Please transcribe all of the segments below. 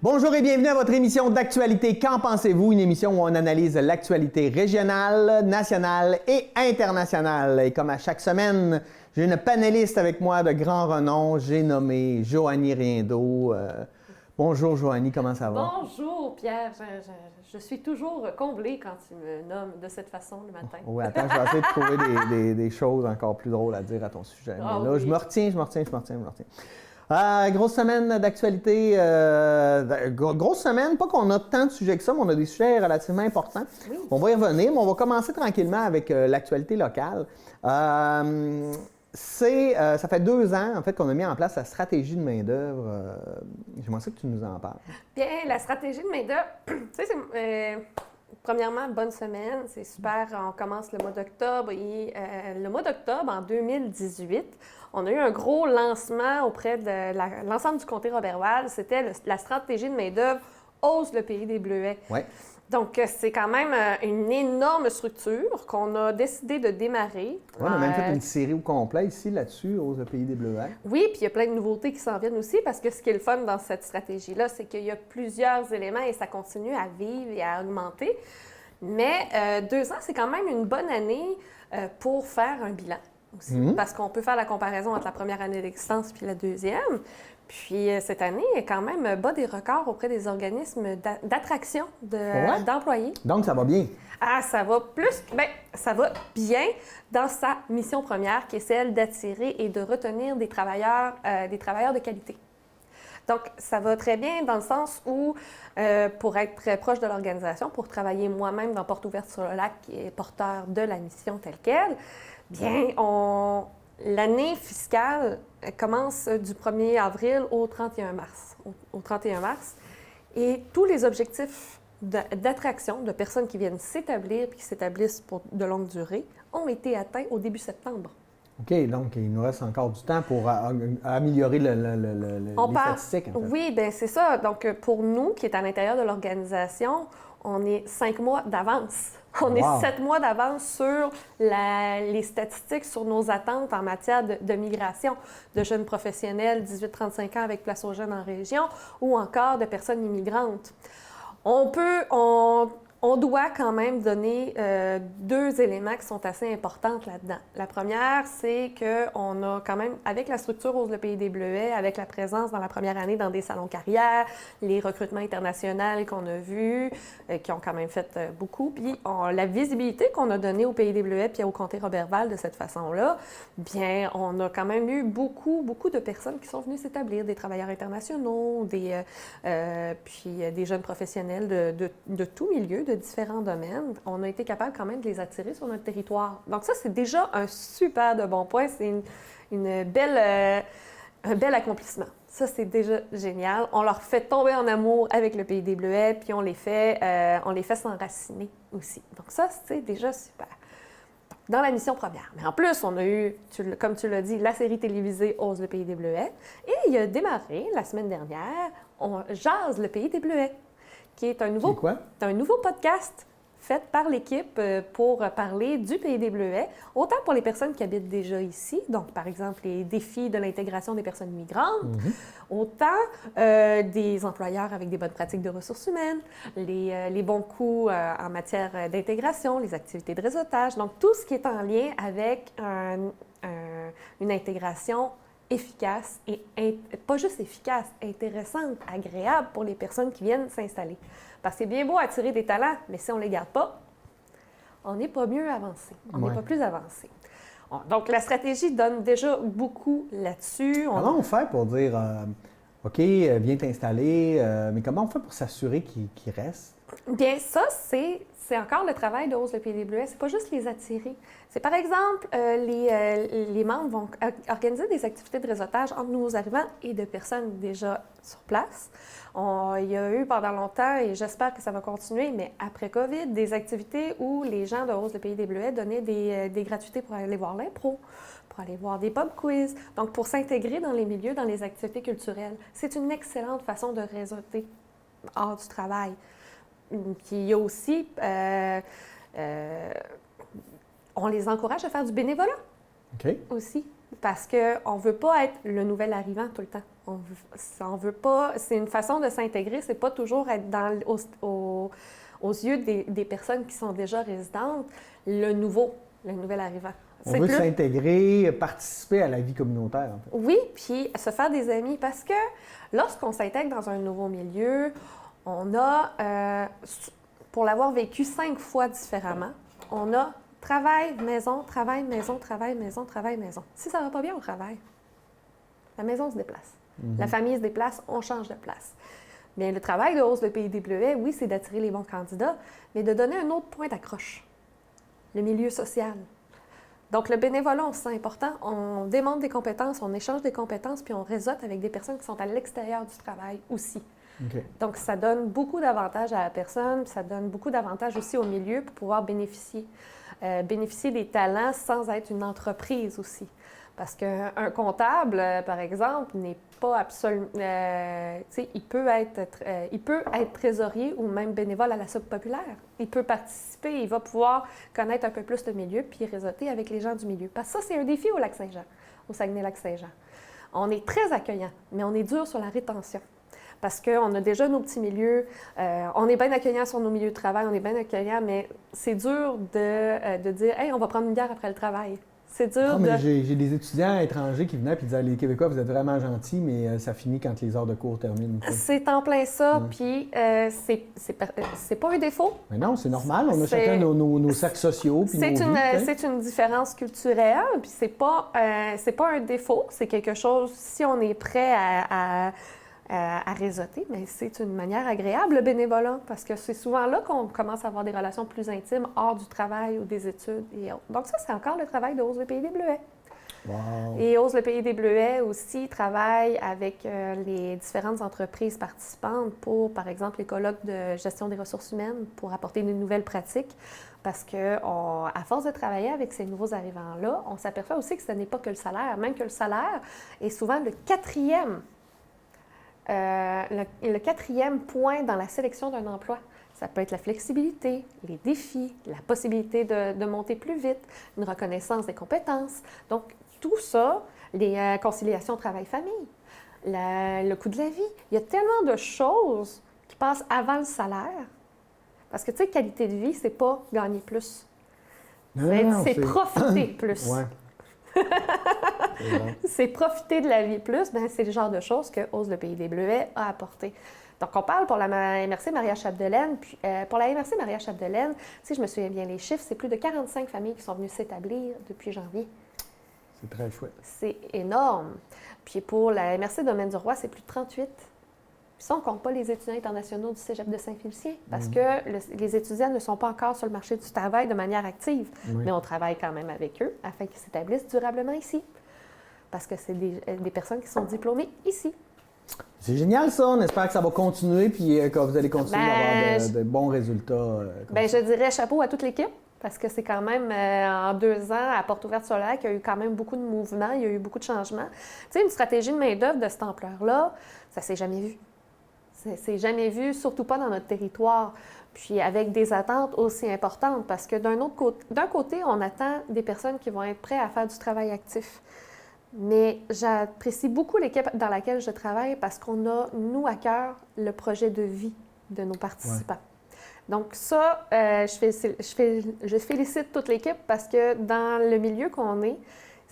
Bonjour et bienvenue à votre émission d'actualité. Qu'en pensez-vous? Une émission où on analyse l'actualité régionale, nationale et internationale. Et comme à chaque semaine, j'ai une panéliste avec moi de grand renom. J'ai nommé Joanie Riendeau. Bonjour Joanie, comment ça va? Bonjour Pierre, je suis toujours comblée quand tu me nommes de cette façon le matin. Oui, attends, je vais essayer de trouver des choses encore plus drôles à dire à ton sujet. Mais là, oui. je me retiens. Grosse semaine d'actualité. Grosse semaine, pas qu'on a tant de sujets que ça, mais on a des sujets relativement importants. Oui. On va y revenir, mais on va commencer tranquillement avec l'actualité locale. Ça fait 2 ans, en fait, qu'on a mis en place la stratégie de main-d'œuvre. J'aimerais ça que tu nous en parles. Bien, la stratégie de main-d'œuvre, tu sais, premièrement, bonne semaine, c'est super. On commence le mois d'octobre et le mois d'octobre, en 2018, on a eu un gros lancement auprès de l'ensemble du comté Roberval. C'était la stratégie de main-d'œuvre Ose le pays des Bleuets. Ouais. Donc, c'est quand même une énorme structure qu'on a décidé de démarrer. Ouais, on a même fait une série au complet ici, là-dessus, au Pays des Bleuets. Oui, puis il y a plein de nouveautés qui s'en viennent aussi parce que ce qui est le fun dans cette stratégie-là, c'est qu'il y a plusieurs éléments et ça continue à vivre et à augmenter. Mais 2 ans, c'est quand même une bonne année pour faire un bilan aussi. Parce qu'on peut faire la comparaison entre la première année d'existence puis la deuxième. Puis cette année, elle quand même bat des records auprès des organismes d'attraction d'employés. Donc, ça va bien. Ah, ça va ça va bien dans sa mission première, qui est celle d'attirer et de retenir des travailleurs de qualité. Donc, ça va très bien dans le sens où, pour être très proche de l'organisation, pour travailler moi-même dans Porte ouverte sur le lac, qui est porteur de la mission telle qu'elle, bien, l'année fiscale commence du 1er avril au 31 mars. Au 31 mars. Et tous les objectifs d'attraction de personnes qui viennent s'établir et qui s'établissent pour de longue durée ont été atteints au début septembre. OK, donc il nous reste encore du temps pour améliorer les statistiques. En fait. Oui, bien c'est ça. Donc pour nous, qui est à l'intérieur de l'organisation, on est 5 mois d'avance. On est 7 mois d'avance sur les statistiques, sur nos attentes en matière de migration de jeunes professionnels 18-35 ans avec place aux jeunes en région ou encore de personnes immigrantes. On doit quand même donner 2 éléments qui sont assez importants là-dedans. La première, c'est qu'on a quand même, avec la structure Ose le pays des Bleuets, avec la présence dans la première année dans des salons carrière, les recrutements internationaux qu'on a vus, qui ont quand même fait beaucoup, puis la visibilité qu'on a donnée au pays des Bleuets puis au comté Roberval de cette façon-là, bien, on a quand même eu beaucoup de personnes qui sont venues s'établir, des travailleurs internationaux, puis des jeunes professionnels de tout milieu, de différents domaines. On a été capable quand même de les attirer sur notre territoire. Donc ça, c'est déjà un super de bon point. C'est un bel accomplissement. Ça, c'est déjà génial. On leur fait tomber en amour avec le pays des Bleuets, puis on les fait s'enraciner aussi. Donc ça, c'est déjà super. Dans la mission première. Mais en plus, on a eu, comme tu l'as dit, la série télévisée Ose le pays des Bleuets. Et il a démarré la semaine dernière, on jase le pays des Bleuets, qui est un nouveau podcast fait par l'équipe pour parler du Pays des Bleuets, autant pour les personnes qui habitent déjà ici, donc par exemple les défis de l'intégration des personnes migrantes, autant des employeurs avec des bonnes pratiques de ressources humaines, les bons coups en matière d'intégration, les activités de réseautage, donc tout ce qui est en lien avec une intégration efficace et pas juste efficace, intéressante, agréable pour les personnes qui viennent s'installer. Parce que c'est bien beau attirer des talents, mais si on ne les garde pas, on n'est pas mieux avancé, on n'est pas plus avancé. Donc, la stratégie donne déjà beaucoup là-dessus. Comment on fait pour dire, OK, viens t'installer, mais comment on fait pour s'assurer qu'ils restent? Bien, ça, c'est encore le travail de Ose le pays des Bleuets. C'est pas juste les attirer. C'est par exemple, les membres vont organiser des activités de réseautage entre nouveaux arrivants et de personnes déjà sur place. Il y a eu pendant longtemps, et j'espère que ça va continuer, mais après COVID, des activités où les gens de Ose le pays des Bleuets donnaient des gratuités pour aller voir l'impro, pour aller voir des pub quiz, donc pour s'intégrer dans les milieux, dans les activités culturelles. C'est une excellente façon de réseauter hors du travail. Puis il y a aussi, on les encourage à faire du bénévolat aussi, parce qu'on ne veut pas être le nouvel arrivant tout le temps. On veut pas, c'est une façon de s'intégrer, c'est pas toujours être aux yeux des personnes qui sont déjà résidentes, le nouvel arrivant. On veut s'intégrer, participer à la vie communautaire, en fait. Oui, puis se faire des amis, parce que lorsqu'on s'intègre dans un nouveau milieu, on a, pour l'avoir vécu 5 fois différemment, on a travail, maison, travail, maison, travail, maison, travail, maison. Si ça va pas bien au travail, la maison se déplace. La famille se déplace, on change de place. Bien, le travail de Hausse le Pays des Bleuets, oui, c'est d'attirer les bons candidats, mais de donner un autre point d'accroche, le milieu social. Donc, le bénévolat, on se sent important, on démontre des compétences, on échange des compétences, puis on réseaute avec des personnes qui sont à l'extérieur du travail aussi. Okay. Donc, ça donne beaucoup d'avantages à la personne, puis ça donne beaucoup d'avantages aussi au milieu pour pouvoir bénéficier des talents sans être une entreprise aussi. Parce qu'un comptable, par exemple, n'est pas absolument... il peut être trésorier ou même bénévole à la Soupe populaire. Il peut participer, il va pouvoir connaître un peu plus le milieu puis réseauter avec les gens du milieu. Parce que ça, c'est un défi au Lac-Saint-Jean, au Saguenay-Lac-Saint-Jean. On est très accueillant, mais on est dur sur la rétention. Parce qu'on a déjà nos petits milieux, on est bien accueillant sur nos milieux de travail, on est bien accueillant, mais c'est dur de dire « Hey, on va prendre une bière après le travail ». C'est dur mais j'ai des étudiants étrangers qui venaient et disaient « Les Québécois, vous êtes vraiment gentils, mais ça finit quand les heures de cours terminent. » C'est en plein ça, puis c'est pas un défaut. Mais non, c'est normal, on a chacun nos cercles sociaux puis c'est une différence culturelle, puis c'est pas un défaut, c'est quelque chose, si on est prêt à réseauter, mais c'est une manière agréable, le bénévolat, parce que c'est souvent là qu'on commence à avoir des relations plus intimes hors du travail ou des études et autres. Donc ça, c'est encore le travail de Hausse le Pays des Bleuets. Wow. Et Hausse le Pays des Bleuets aussi travaille avec les différentes entreprises participantes pour, par exemple, les colloques de gestion des ressources humaines pour apporter de nouvelles pratiques. Parce qu'à force de travailler avec ces nouveaux arrivants-là, on s'aperçoit aussi que ce n'est pas que le salaire, même que le salaire est souvent le quatrième point dans la sélection d'un emploi. Ça peut être la flexibilité, les défis, la possibilité de monter plus vite, une reconnaissance des compétences. Donc, tout ça, les conciliations travail-famille, le coût de la vie, il y a tellement de choses qui passent avant le salaire. Parce que, tu sais, qualité de vie, c'est pas gagner plus. C'est profiter plus. Ouais. C'est profiter de la vie plus, bien, c'est le genre de choses que Hausse le Pays des Bleuets a apporté. Donc, on parle pour la MRC Maria-Chapdelaine. Puis, pour la MRC Maria-Chapdelaine, si je me souviens bien les chiffres, c'est plus de 45 familles qui sont venues s'établir depuis janvier. C'est très chouette. C'est énorme. Puis, pour la MRC Domaine-du-Roi, c'est plus de 38. Puis ça, on ne compte pas les étudiants internationaux du Cégep de Saint-Félicien parce que les étudiants ne sont pas encore sur le marché du travail de manière active. Oui. Mais on travaille quand même avec eux afin qu'ils s'établissent durablement ici. Parce que c'est des personnes qui sont diplômées ici. C'est génial ça, on espère que ça va continuer puis que vous allez continuer d'avoir de bons résultats. Je dirais chapeau à toute l'équipe parce que c'est quand même en 2 ans à Porte Ouverte sur le Lac, il y a eu quand même beaucoup de mouvements, il y a eu beaucoup de changements. Tu sais, une stratégie de main-d'œuvre de cette ampleur-là, ça s'est jamais vu. C'est jamais vu, surtout pas dans notre territoire. Puis avec des attentes aussi importantes parce que d'un côté, on attend des personnes qui vont être prêtes à faire du travail actif. Mais j'apprécie beaucoup l'équipe dans laquelle je travaille parce qu'on a, nous, à cœur, le projet de vie de nos participants. Ouais. Donc ça, je félicite toute l'équipe parce que dans le milieu qu'on est,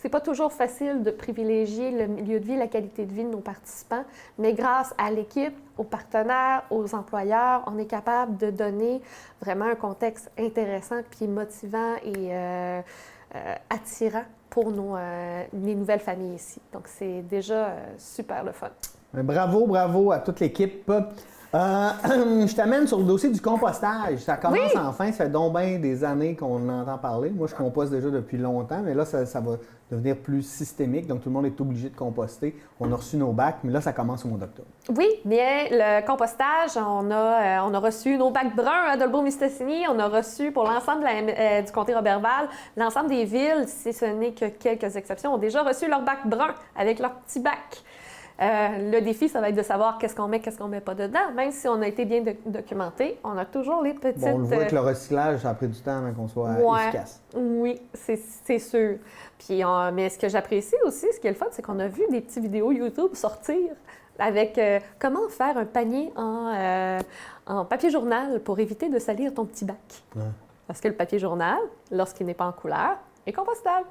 c'est pas toujours facile de privilégier le milieu de vie, la qualité de vie de nos participants, mais grâce à l'équipe, aux partenaires, aux employeurs, on est capable de donner vraiment un contexte intéressant puis motivant et attirant pour les nouvelles familles ici. Donc, c'est déjà super le fun. Bravo à toute l'équipe. Je t'amène sur le dossier du compostage. Ça commence enfin, ça fait donc bien des années qu'on en entend parler. Moi, je composte déjà depuis longtemps, mais là, ça va devenir plus systémique. Donc, tout le monde est obligé de composter. On a reçu nos bacs, mais là, ça commence au mois d'octobre. Oui, bien, le compostage, on a reçu nos bacs bruns à Dolbeau-Mistassini. On a reçu pour l'ensemble du comté Roberval, l'ensemble des villes, si ce n'est que quelques exceptions, ont déjà reçu leur bac brun avec leur petit bac. Le défi, ça va être de savoir qu'est-ce qu'on met pas dedans. Même si on a été bien documenté, on a toujours les petites... Bon, on le voit que le recyclage, ça a pris du temps avant qu'on soit efficace. Oui, c'est sûr. Puis, mais ce que j'apprécie aussi, ce qui est le fun, c'est qu'on a vu des petites vidéos YouTube sortir avec comment faire un panier en papier journal pour éviter de salir ton petit bac. Ouais. Parce que le papier journal, lorsqu'il n'est pas en couleur, est compostable.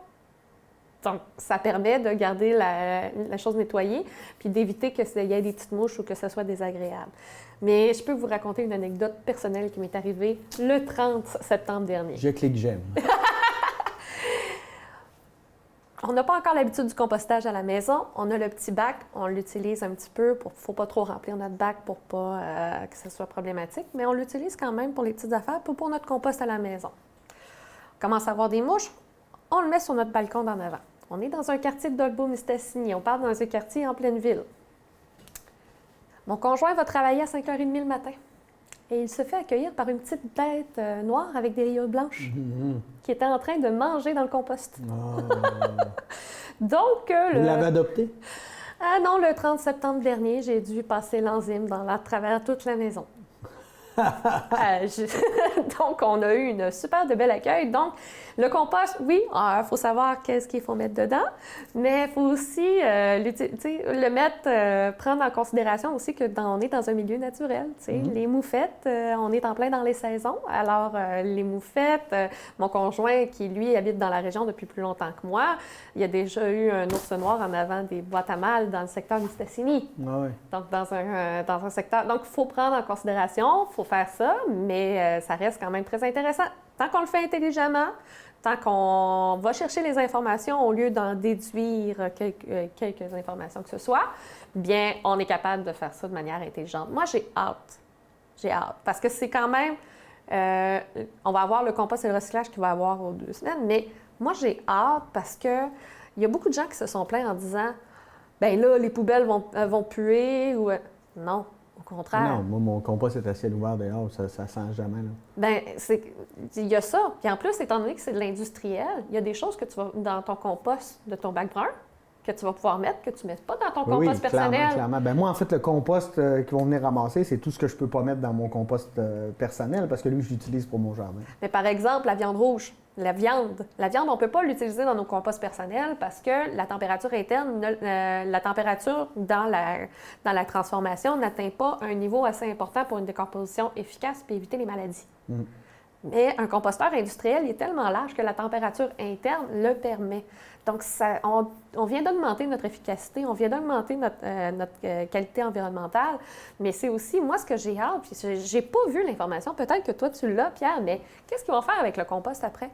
Donc, ça permet de garder la chose nettoyée puis d'éviter qu'il y ait des petites mouches ou que ce soit désagréable. Mais je peux vous raconter une anecdote personnelle qui m'est arrivée le 30 septembre dernier. Je clique j'aime. On n'a pas encore l'habitude du compostage à la maison. On a le petit bac, on l'utilise un petit peu. Il ne faut pas trop remplir notre bac pour pas que ce soit problématique, mais on l'utilise quand même pour les petites affaires, puis pour notre compost à la maison. On commence à avoir des mouches, on le met sur notre balcon d'en avant. On est dans un quartier de Dolbeau-Mistassini. On part dans un quartier en pleine ville. Mon conjoint va travailler à 5h30 le matin. Et il se fait accueillir par une petite bête noire avec des rayures blanches qui était en train de manger dans le compost. Oh. Donc, vous l'avez adopté? Ah non, le 30 septembre dernier, j'ai dû passer l'enzyme à travers toute la maison. Donc, on a eu une super de bel accueil. Donc, le compost, oui, il faut savoir qu'est-ce qu'il faut mettre dedans, mais il faut aussi le mettre, prendre en considération aussi que on est dans un milieu naturel. Les moufettes, on est en plein dans les saisons. Alors, les moufettes, mon conjoint qui, lui, habite dans la région depuis plus longtemps que moi, il y a déjà eu un ours noir en avant des boîtes à mal dans le secteur Mistassini. Ah oui. Donc, dans un secteur. Donc, il faut prendre en considération, il faut faire ça, mais ça reste quand même très intéressant. Tant qu'on le fait intelligemment, tant qu'on va chercher les informations au lieu d'en déduire quelques informations que ce soit, bien, on est capable de faire ça de manière intelligente. Moi, j'ai hâte. J'ai hâte. Parce que c'est quand même... on va avoir le compost et le recyclage qu'il va y avoir aux 2 semaines, mais moi, j'ai hâte parce que il y a beaucoup de gens qui se sont plaints en disant « Bien là, les poubelles vont puer » ou... Non. Au contraire. Non, moi, mon compost est à ciel ouvert dehors, ça sent jamais. Là. Bien, il y a ça. Puis en plus, étant donné que c'est de l'industriel, il y a des choses que tu vas dans ton compost de ton bac brun que tu vas pouvoir mettre, que tu ne mets pas dans ton compost personnel. Clairement. Bien, moi, en fait, le compost qu'ils vont venir ramasser, c'est tout ce que je ne peux pas mettre dans mon compost personnel parce que lui, je l'utilise pour mon jardin. Mais par exemple, la viande rouge. La viande, on ne peut pas l'utiliser dans nos composts personnels parce que la température interne, la température dans la transformation n'atteint pas un niveau assez important pour une décomposition efficace et éviter les maladies. Mais un composteur industriel il est tellement large que la température interne le permet. Donc, on vient d'augmenter notre efficacité, on vient d'augmenter notre qualité environnementale, mais c'est aussi, moi, ce que j'ai hâte, puis j'ai pas vu l'information, peut-être que toi, tu l'as, Pierre, mais qu'est-ce qu'ils vont faire avec le compost après?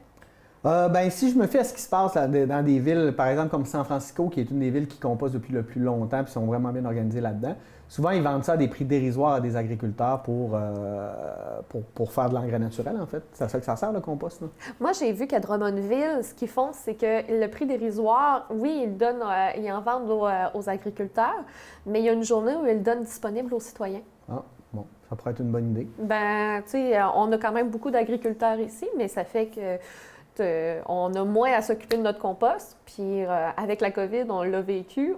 Ben, si je me fie à ce qui se passe là, dans des villes, par exemple comme San Francisco, qui est une des villes qui compostent depuis le plus longtemps et sont vraiment bien organisées là-dedans, souvent ils vendent ça à des prix dérisoires à des agriculteurs pour faire de l'engrais naturel, en fait. C'est à ça que ça sert, le compost, là? Moi, j'ai vu qu'à Drummondville, ce qu'ils font, c'est que le prix dérisoire, oui, ils en vendent aux agriculteurs, mais il y a une journée où ils le donnent disponible aux citoyens. Ah, bon, ça pourrait être une bonne idée. Ben, tu sais, on a quand même beaucoup d'agriculteurs ici, mais ça fait que on a moins à s'occuper de notre compost. Puis avec la COVID, on l'a vécu.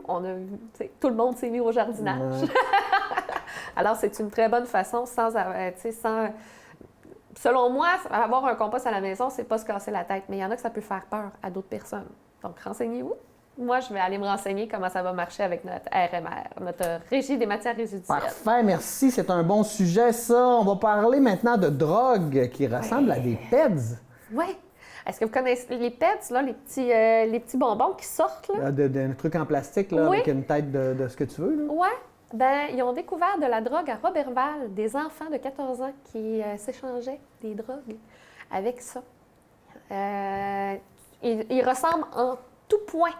Tout le monde s'est mis au jardinage. Ouais. Alors, c'est une très bonne façon selon moi, avoir un compost à la maison, c'est pas se casser la tête. Mais il y en a que ça peut faire peur à d'autres personnes. Donc, renseignez-vous. Moi, je vais aller me renseigner comment ça va marcher avec notre RMR, notre Régie des matières résiduelles. Parfait, merci. C'est un bon sujet, ça. On va parler maintenant de drogue qui ressemble à des PEDs. Oui. Est-ce que vous connaissez les PEDs, là, les petits bonbons qui sortent? Là? Un truc en plastique là, oui. Avec une tête de ce que tu veux? Oui. Bien, ils ont découvert de la drogue à Roberval, des enfants de 14 ans qui s'échangeaient des drogues avec ça. Ils ressemblent en tout point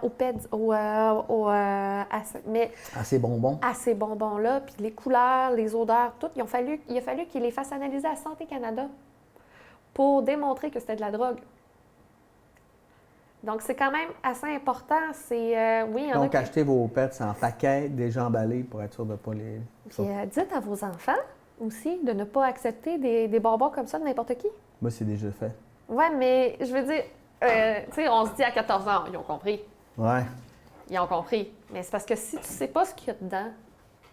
aux PEDs, mais à ces bonbons. À ces bonbons-là, puis les couleurs, les odeurs, tout. Il a fallu qu'ils les fassent analyser à Santé Canada pour démontrer que c'était de la drogue. Donc, c'est quand même assez important. Donc, achetez vos PEDs en paquet, déjà emballés, pour être sûr de ne pas les... Puis, dites à vos enfants aussi de ne pas accepter des bonbons comme ça de n'importe qui. Moi, c'est déjà fait. Oui, mais je veux dire, tu sais, on se dit à 14 ans, ils ont compris. Ouais. Ils ont compris. Mais c'est parce que si tu sais pas ce qu'il y a dedans,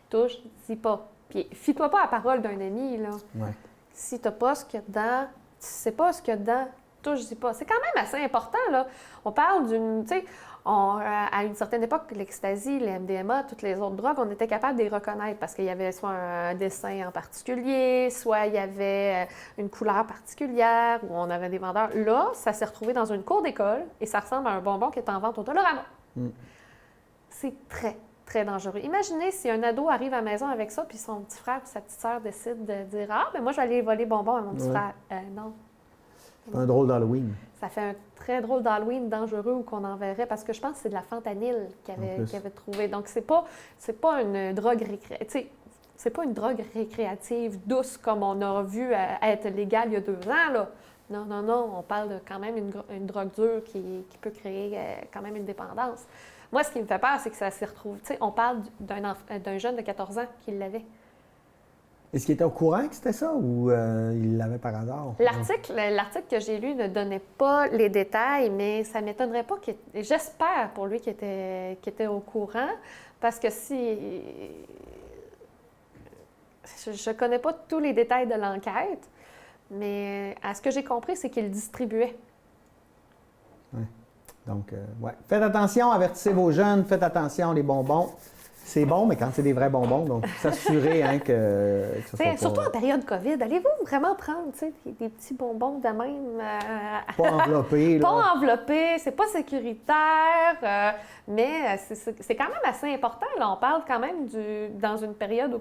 touche, dis pas. Puis, fie-toi pas à la parole d'un ami, là. Ouais. Si tu n'as pas ce qu'il y a dedans, tu sais pas ce qu'il y a dedans, touche, dis pas. C'est quand même assez important, là. On parle d'une, tu sais, à une certaine époque, l'ecstasy, le MDMA, toutes les autres drogues, on était capable de les reconnaître parce qu'il y avait soit un dessin en particulier, soit il y avait une couleur particulière, ou on avait des vendeurs. Là, ça s'est retrouvé dans une cour d'école et ça ressemble à un bonbon qui est en vente au Dollarama. C'est très, très dangereux. Imaginez si un ado arrive à la maison avec ça, puis son petit frère ou sa petite sœur décide de dire « Ah, ben moi, je vais aller voler bonbons à mon petit frère. » Non. C'est un drôle d'Halloween. Ça fait un très drôle d'Halloween dangereux où qu'on enverrait, parce que je pense que c'est de la fentanyl qu'il avait trouvé. Donc, c'est pas une drogue c'est pas une drogue récréative douce comme on a vu être légale il y a 2 ans, là. Non, non, non, on parle de quand même une drogue dure qui peut créer quand même une dépendance. Moi, ce qui me fait peur, c'est que ça s'y retrouve. Tu sais, on parle d'un jeune de 14 ans qui l'avait. Est-ce qu'il était au courant que c'était ça ou il l'avait par hasard? L'article que j'ai lu ne donnait pas les détails, mais ça ne m'étonnerait pas j'espère pour lui qu'il était au courant, parce que si... Je ne connais pas tous les détails de l'enquête, mais à ce que j'ai compris, c'est qu'il distribuait. Oui. Donc, ouais. Faites attention, avertissez vos jeunes, faites attention, les bonbons. C'est bon, mais quand c'est des vrais bonbons, donc s'assurer que ça soit surtout en période COVID, allez-vous vraiment prendre des petits bonbons de même? Pas enveloppés. Là. Pas enveloppés, c'est pas sécuritaire, mais c'est quand même assez important. Là. On parle quand même dans une période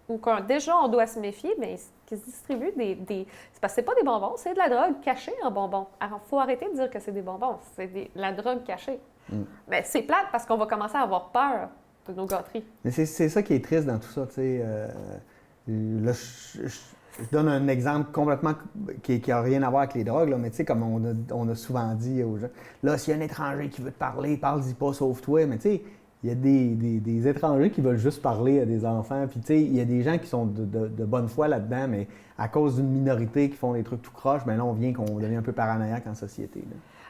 où déjà on doit se méfier, mais qui se distribue c'est parce que c'est pas des bonbons, c'est de la drogue cachée en bonbons. Alors, il faut arrêter de dire que c'est des bonbons, c'est de la drogue cachée. Mais c'est plate parce qu'on va commencer à avoir peur de nos gâteries. Mais c'est ça qui est triste dans tout ça, tu sais. Là, je donne un exemple complètement qui n'a rien à voir avec les drogues, là, mais tu sais, comme on a souvent dit aux gens, là, s'il y a un étranger qui veut te parler, parle-y pas, sauve-toi, mais tu sais, il y a des étrangers qui veulent juste parler à des enfants, puis tu sais, il y a des gens qui sont de bonne foi là-dedans, mais à cause d'une minorité qui font des trucs tout croche, bien là, on devient un peu paranoïaque en société.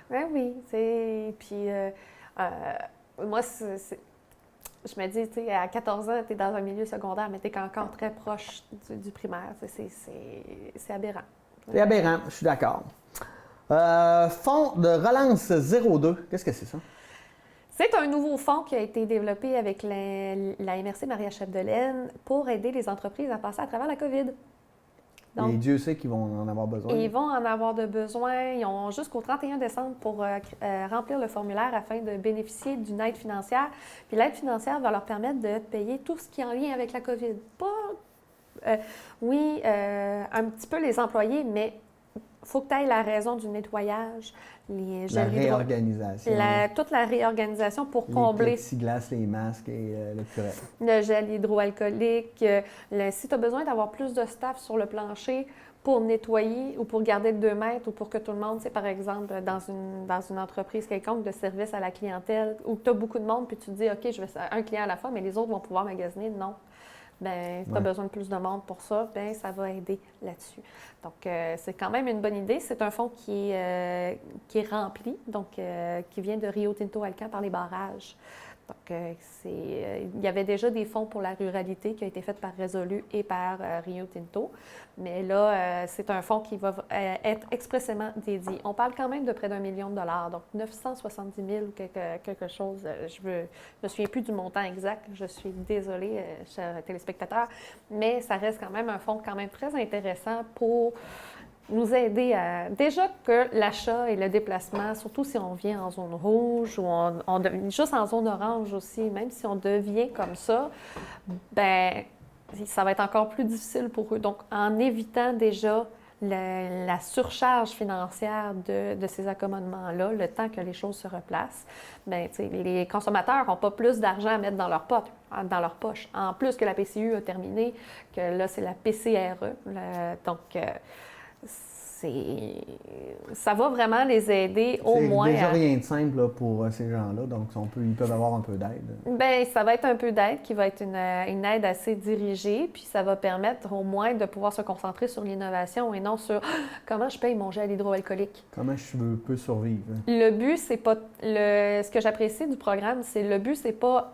Là. Oui, puis moi, je me dis, tu sais, à 14 ans, tu es dans un milieu secondaire, mais tu es encore très proche du primaire. C'est aberrant. C'est aberrant, je suis d'accord. Fonds de relance 02, qu'est-ce que c'est ça? C'est un nouveau fonds qui a été développé avec la MRC Maria-Chapdelaine pour aider les entreprises à passer à travers la COVID. Donc, et Dieu sait qu'ils vont en avoir besoin. Ils vont en avoir besoin. Ils ont jusqu'au 31 décembre pour remplir le formulaire afin de bénéficier d'une aide financière. Puis l'aide financière va leur permettre de payer tout ce qui est en lien avec la COVID. Pas, un petit peu les employés, mais il faut que tu ailles la raison du nettoyage, la réorganisation. Toute la réorganisation pour combler. Les plexiglas, les masques et le curé. Le gel hydroalcoolique. Si tu as besoin d'avoir plus de staff sur le plancher pour nettoyer ou pour garder le 2 mètres ou pour que tout le monde, c'est par exemple dans une entreprise quelconque de service à la clientèle où tu as beaucoup de monde puis tu te dis, OK, je vais un client à la fois, mais les autres vont pouvoir magasiner. Non. Bien, tu as besoin de plus de monde pour ça, bien, ça va aider là-dessus. Donc, c'est quand même une bonne idée. C'est un fonds qui est rempli, donc qui vient de Rio Tinto Alcan par les barrages. Donc, il y avait déjà des fonds pour la ruralité qui ont été faits par Résolu et par Rio Tinto. Mais là, c'est un fonds qui va être expressément dédié. On parle quand même de près d'1 million de dollars, donc 970 000 ou quelque chose. Je ne me souviens plus du montant exact. Je suis désolée, chers téléspectateurs. Mais ça reste quand même un fonds quand même très intéressant pour nous aider à... Déjà que l'achat et le déplacement, surtout si on vient en zone rouge ou juste en zone orange aussi, même si on devient comme ça, bien, ça va être encore plus difficile pour eux. Donc, en évitant déjà la surcharge financière de ces accommodements-là, le temps que les choses se replacent, bien, les consommateurs n'ont pas plus d'argent à mettre dans leur poche. En plus que la PCU a terminé, que là, c'est la PCRE. Donc, ça va vraiment les aider au C'est moins déjà rien de simple là, pour ces gens-là, donc ils peuvent avoir un peu d'aide. Bien, ça va être un peu d'aide qui va être une aide assez dirigée, puis ça va permettre au moins de pouvoir se concentrer sur l'innovation et non sur comment je paye mon gel hydroalcoolique. Comment je peux survivre? Le but, c'est pas... Ce que j'apprécie du programme, c'est le but, c'est pas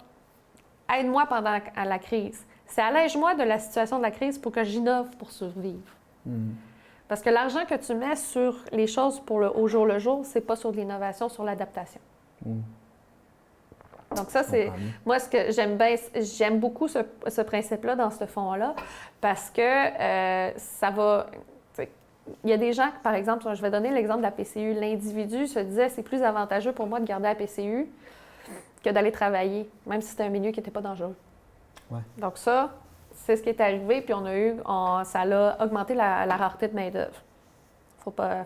aide-moi pendant la crise. C'est allège-moi de la situation de la crise pour que j'innove pour survivre. Parce que l'argent que tu mets sur les choses pour au jour le jour, c'est pas sur de l'innovation, sur l'adaptation. Donc ça, c'est... Moi, ce que j'aime bien, j'aime beaucoup ce principe-là dans ce fonds-là, parce que ça va... Il y a des gens, par exemple, je vais donner l'exemple de la PCU. L'individu se disait, c'est plus avantageux pour moi de garder la PCU que d'aller travailler, même si c'était un milieu qui n'était pas dangereux. Ouais. Donc ça, c'est ce qui est arrivé, puis ça a augmenté la rareté de main-d'œuvre.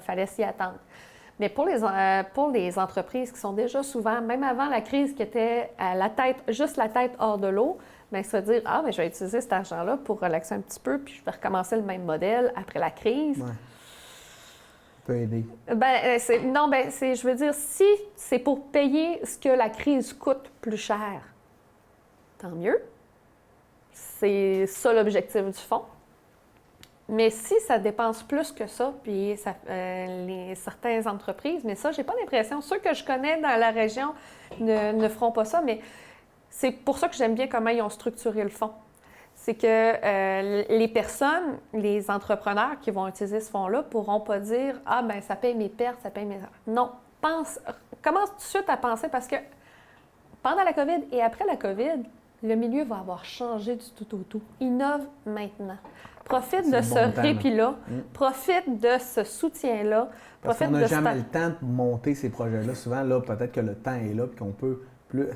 Fallait s'y attendre. Mais pour les entreprises qui sont déjà souvent, même avant la crise, qui étaient à juste la tête hors de l'eau, bien, se dire, mais je vais utiliser cet argent-là pour relaxer un petit peu, puis je vais recommencer le même modèle après la crise. Ouais. Ça peut aider. Je veux dire, si c'est pour payer ce que la crise coûte plus cher, tant mieux. C'est ça l'objectif du fonds. Mais si ça dépense plus que ça, puis certaines entreprises, mais ça, j'ai pas l'impression. Ceux que je connais dans la région ne feront pas ça, mais c'est pour ça que j'aime bien comment ils ont structuré le fonds. C'est que les personnes, les entrepreneurs qui vont utiliser ce fonds-là pourront pas dire « Ah, bien, ça paye mes pertes, ça paye mes... » Non, commence tout de suite à penser parce que pendant la COVID et après la COVID, le milieu va avoir changé du tout au tout. Innove maintenant. Profite de ce répit-là, profite de ce soutien-là. Parce qu'on n'a jamais le temps de monter ces projets-là. Souvent, là, peut-être que le temps est là et qu'on peut plus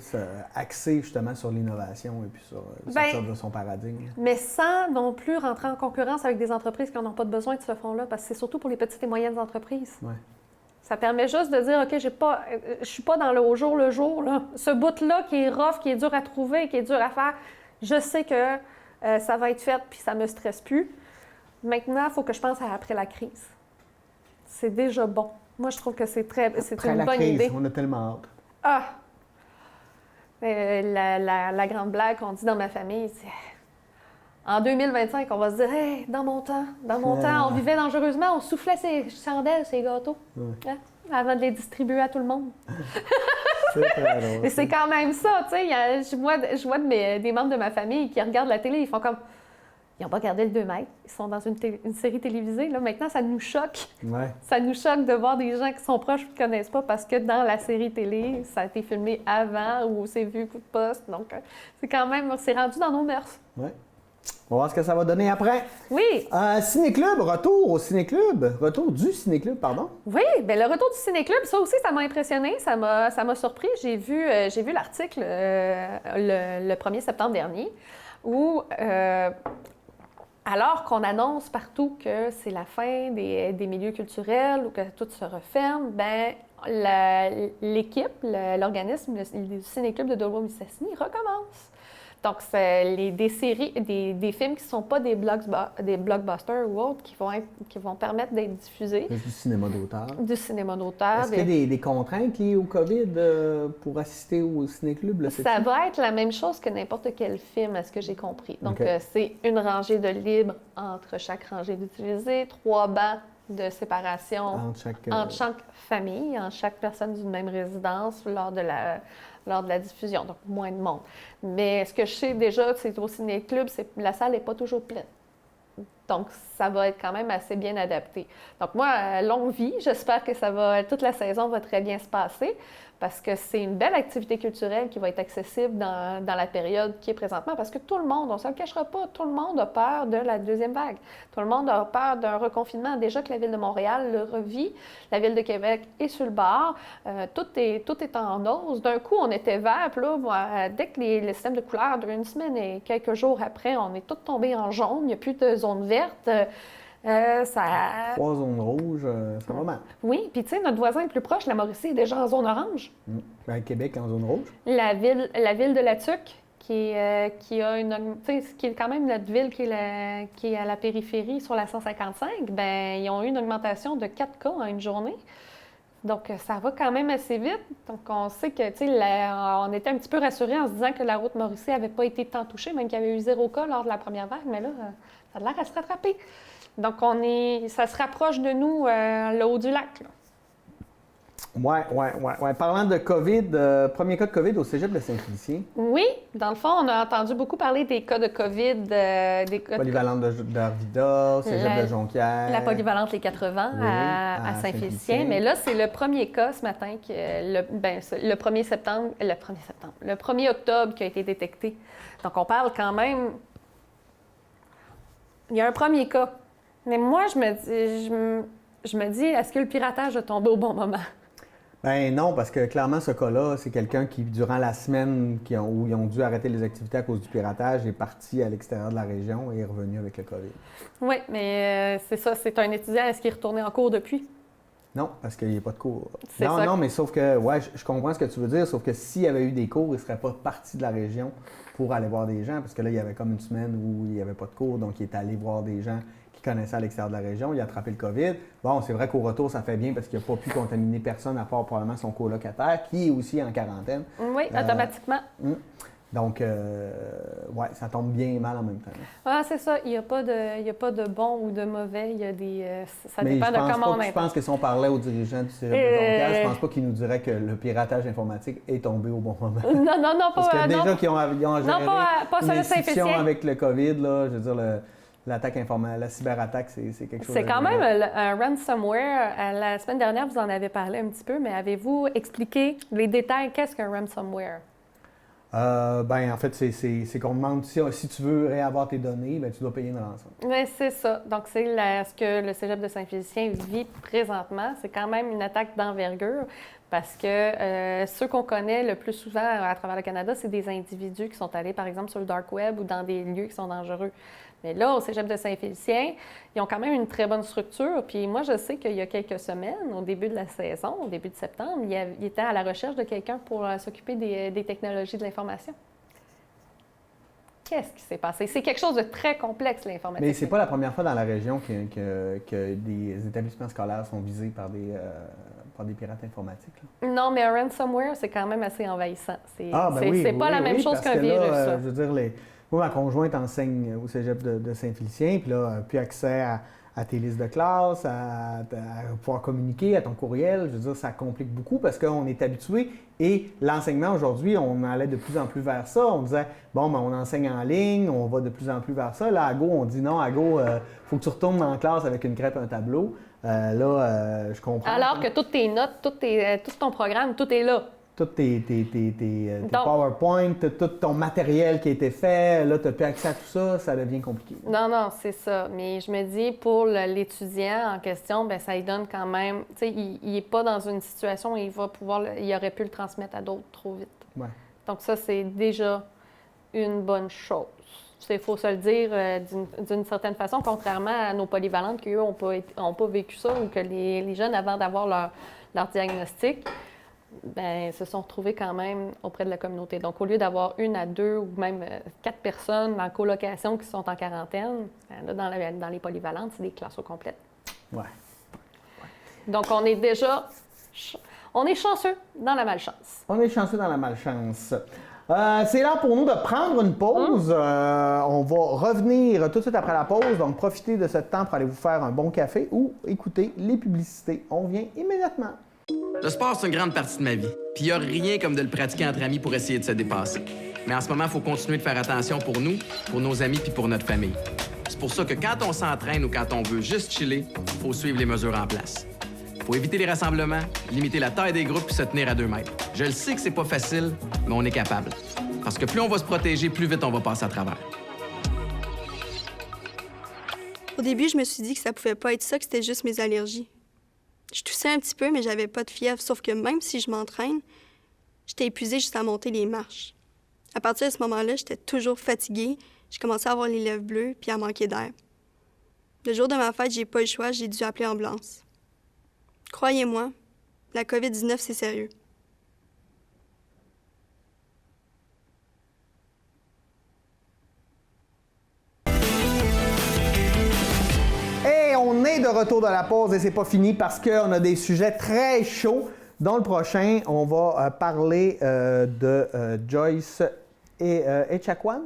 axer justement sur l'innovation et puis sur sortir de son paradigme. Mais sans non plus rentrer en concurrence avec des entreprises qui n'en ont pas besoin de ce fonds-là, parce que c'est surtout pour les petites et moyennes entreprises. Ouais. Ça permet juste de dire, OK, je suis pas dans le au jour le jour. Là. Ce bout-là qui est rough, qui est dur à trouver, qui est dur à faire, je sais que ça va être fait puis ça me stresse plus. Maintenant, il faut que je pense à après la crise. C'est déjà bon. Moi, je trouve que c'est une bonne idée. On a tellement hâte. Ah! La grande blague qu'on dit dans ma famille, c'est en 2025, on va se dire, hey, dans mon temps, on vivait dangereusement, on soufflait ses chandelles, ses gâteaux, avant de les distribuer à tout le monde. C'est très drôle. Mais c'est quand même ça, tu sais. Je vois des membres de ma famille qui regardent la télé, ils font comme. Ils n'ont pas regardé le 2 mètres, ils sont dans une série télévisée. Là. Maintenant, ça nous choque. Ouais. Ça nous choque de voir des gens qui sont proches et qui ne connaissent pas parce que dans la série télé, ça a été filmé avant ou c'est vu coup de poste. Donc, c'est rendu dans nos mœurs. Oui. On va voir ce que ça va donner après. Oui. Ciné-club, retour au ciné-club. Retour du ciné-club, pardon. Oui, bien le retour du ciné-club, ça aussi, ça m'a impressionné, ça m'a surpris. J'ai vu l'article le 1er septembre dernier où, alors qu'on annonce partout que c'est la fin des milieux culturels ou que tout se referme, bien, l'équipe, l'organisme, le ciné-club de Dolbeau-Mistassini recommence. Donc, c'est des séries, des films qui ne sont pas des blockbusters ou autres, qui vont permettre d'être diffusés. Du cinéma d'auteur. Du cinéma d'auteur. Est-ce qu'il y a des contraintes liées au COVID pour assister au ciné-club? Là, ça va être la même chose que n'importe quel film, à ce que j'ai compris. Donc, c'est une rangée de libre entre chaque rangée d'utilisés, 3 bancs de séparation entre chaque famille, entre chaque personne d'une même résidence lors de la diffusion, donc moins de monde. Mais ce que je sais déjà, c'est au ciné-club, la salle n'est pas toujours pleine. Donc, ça va être quand même assez bien adapté. Donc, moi, longue vie, j'espère que toute la saison va très bien se passer parce que c'est une belle activité culturelle qui va être accessible dans la période qui est présentement parce que tout le monde, on ne se le cachera pas, tout le monde a peur de la deuxième vague. Tout le monde a peur d'un reconfinement. Déjà que la Ville de Montréal le revit, la Ville de Québec est sur le bord, tout est en hausse. D'un coup, on était vert, puis là, dès que le système de couleurs, d'une semaine et quelques jours après, on est tous tombés en jaune, il n'y a plus de zone verte. 3 zones rouges, ça va mal. Oui, puis tu sais, notre voisin le plus proche, la Mauricie, est déjà en zone orange. Québec en zone rouge. La ville de La Tuque qui a qui est quand même notre ville qui est à la périphérie sur la 155, ben ils ont eu une augmentation de 4 cas en une journée. Donc, ça va quand même assez vite. Donc, on sait que, on était un petit peu rassurés en se disant que la route Mauricie n'avait pas été tant touchée, même qu'il y avait eu 0 cas lors de la première vague, mais là, ça a l'air à se rattraper. Donc, ça se rapproche de nous, le haut du lac, là. Ouais. Parlant de COVID, premier cas de COVID au cégep de Saint-Félicien. Oui, dans le fond, on a entendu beaucoup parler des cas de COVID, des cas polyvalente d'Arvida, cégep de Jonquière. La polyvalente les 80 oui, à Saint-Félicien. Mais là, c'est le premier cas ce matin, le 1er octobre qui a été détecté. Donc, on parle quand même... Il y a un premier cas. Mais moi, je me dis, est-ce que le piratage a tombé au bon moment? Ben non, parce que clairement, ce cas-là, c'est quelqu'un qui, durant la semaine où ils ont dû arrêter les activités à cause du piratage, est parti à l'extérieur de la région et est revenu avec le COVID. Oui, mais c'est ça, c'est un étudiant. Est-ce qu'il est retourné en cours depuis? Non, parce qu'il n'y a pas de cours. Non, non, mais sauf que, ouais, je comprends ce que tu veux dire, sauf que s'il y avait eu des cours, il ne serait pas parti de la région pour aller voir des gens, parce que là, il y avait comme une semaine où il n'y avait pas de cours, donc il est allé voir des gens qui connaissait à l'extérieur de la région, il a attrapé le COVID. Bon, c'est vrai qu'au retour, ça fait bien parce qu'il n'a pas pu contaminer personne à part probablement son colocataire, qui est aussi en quarantaine. Oui, automatiquement. Donc, ouais, ça tombe bien mal en même temps. Ah, c'est ça. Il n'y a pas de bon ou de mauvais. Il y a ça dépend de comment on est. Je pense que si on parlait aux dirigeants du cégep de Jonquière, je pense pas qu'ils nous diraient que le piratage informatique est tombé au bon moment. Non, parce que déjà qu'ils ont géré pas une institution avec le COVID, là, je veux dire, l'attaque informatique, la cyberattaque, c'est quelque chose. C'est quand même un ransomware. La semaine dernière, vous en avez parlé un petit peu, mais avez-vous expliqué les détails? Qu'est-ce qu'un ransomware? En fait, c'est qu'on demande si tu veux réavoir tes données, ben, tu dois payer une rançon. Oui, c'est ça. Donc, c'est ce que le cégep de Saint-Félicien vit présentement. C'est quand même une attaque d'envergure parce que ceux qu'on connaît le plus souvent à travers le Canada, c'est des individus qui sont allés, par exemple, sur le dark web ou dans des lieux qui sont dangereux. Mais là, au cégep de Saint-Félicien, ils ont quand même une très bonne structure. Puis moi, je sais qu'il y a quelques semaines, au début de la saison, au début de septembre, il était à la recherche de quelqu'un pour s'occuper des technologies de l'information. Qu'est-ce qui s'est passé? C'est quelque chose de très complexe, l'informatique. Mais c'est pas la première fois dans la région que des établissements scolaires sont visés par des pirates informatiques. Là. Non, mais un ransomware, c'est quand même assez envahissant. C'est pas la même chose qu'un que virus. Là, je veux dire, moi, ma conjointe enseigne au cégep de Saint-Félicien, puis là, elle n'a plus accès à tes listes de classe, à pouvoir communiquer, à ton courriel. Je veux dire, ça complique beaucoup parce qu'on est habitué. Et l'enseignement, aujourd'hui, on allait de plus en plus vers ça. On disait, bon, ben, on enseigne en ligne, on va de plus en plus vers ça. Là, à Go, on dit non, à Go, faut que tu retournes en classe avec une crêpe et un tableau. Je comprends. Alors que toutes tes notes, tout ton programme, tout est là. Tous tes PowerPoint, tout ton matériel qui a été fait, là, tu n'as plus accès à tout ça, ça devient compliqué. Non, c'est ça. Mais je me dis, pour l'étudiant en question, bien, ça lui donne quand même... Tu sais, il n'est pas dans une situation où il aurait pu le transmettre à d'autres trop vite. Ouais. Donc ça, c'est déjà une bonne chose. Il faut se le dire d'une certaine façon, contrairement à nos polyvalentes qui, eux, n'ont pas vécu ça ou que les jeunes, avant d'avoir leur diagnostic, ben, se sont retrouvés quand même auprès de la communauté. Donc, au lieu d'avoir 1 à 2 ou même 4 personnes en colocation qui sont en quarantaine, ben, là, dans les polyvalentes, c'est des classes au complet. Ouais. Donc, on est chanceux dans la malchance. On est chanceux dans la malchance. C'est l'heure pour nous de prendre une pause. On va revenir tout de suite après la pause. Donc, profitez de ce temps pour aller vous faire un bon café ou écouter les publicités. On vient immédiatement. Le sport, c'est une grande partie de ma vie. Puis il n'y a rien comme de le pratiquer entre amis pour essayer de se dépasser. Mais en ce moment, il faut continuer de faire attention pour nous, pour nos amis puis pour notre famille. C'est pour ça que quand on s'entraîne ou quand on veut juste chiller, il faut suivre les mesures en place. Il faut éviter les rassemblements, limiter la taille des groupes puis se tenir à 2 mètres. Je le sais que c'est pas facile, mais on est capable. Parce que plus on va se protéger, plus vite on va passer à travers. Au début, je me suis dit que ça pouvait pas être ça, que c'était juste mes allergies. Je toussais un petit peu, mais j'avais pas de fièvre, sauf que même si je m'entraîne, j'étais épuisée juste à monter les marches. À partir de ce moment-là, j'étais toujours fatiguée, je commençais à avoir les lèvres bleues puis à manquer d'air. Le jour de ma fête, j'ai pas eu le choix, j'ai dû appeler l'ambulance. Croyez-moi, la COVID-19, c'est sérieux. retour de la pause et c'est pas fini parce qu'on a des sujets très chauds. Dans le prochain, on va parler de Joyce Echaquan.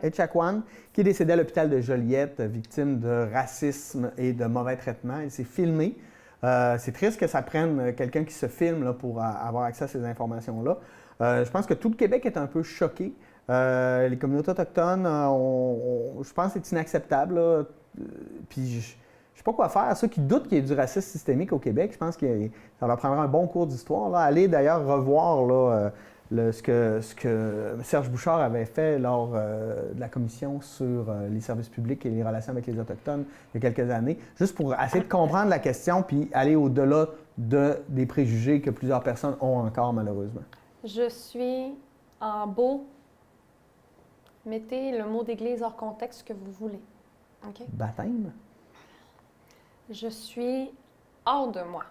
Echaquan, qui est décédée à l'hôpital de Joliette, victime de racisme et de mauvais traitements. Elle s'est filmée. C'est triste que ça prenne quelqu'un qui se filme là, pour avoir accès à ces informations-là. Je pense que tout le Québec est un peu choqué. Les communautés autochtones, je pense que c'est inacceptable. Là. Puis je ne sais pas quoi faire. Ceux qui doutent qu'il y ait du racisme systémique au Québec, je pense que ça leur prendra un bon cours d'histoire. Là. Allez d'ailleurs revoir là, ce que Serge Bouchard avait fait lors de la commission sur les services publics et les relations avec les Autochtones il y a quelques années, juste pour essayer de comprendre la question puis aller au-delà des préjugés que plusieurs personnes ont encore malheureusement. Je suis en beau. Mettez le mot d'église hors contexte que vous voulez. Okay? Baptême? Je suis hors de moi.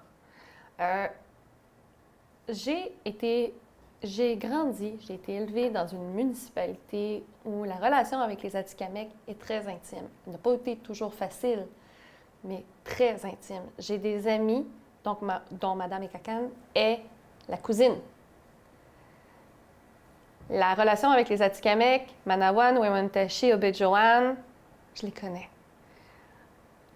J'ai grandi, j'ai été élevée dans une municipalité où la relation avec les Atikamekw est très intime. Elle n'a pas été toujours facile, mais très intime. J'ai des amis, dont Mme Echaquan est la cousine. La relation avec les Atikamekw, Manawan, Wewantashi, Obidjoan, je les connais.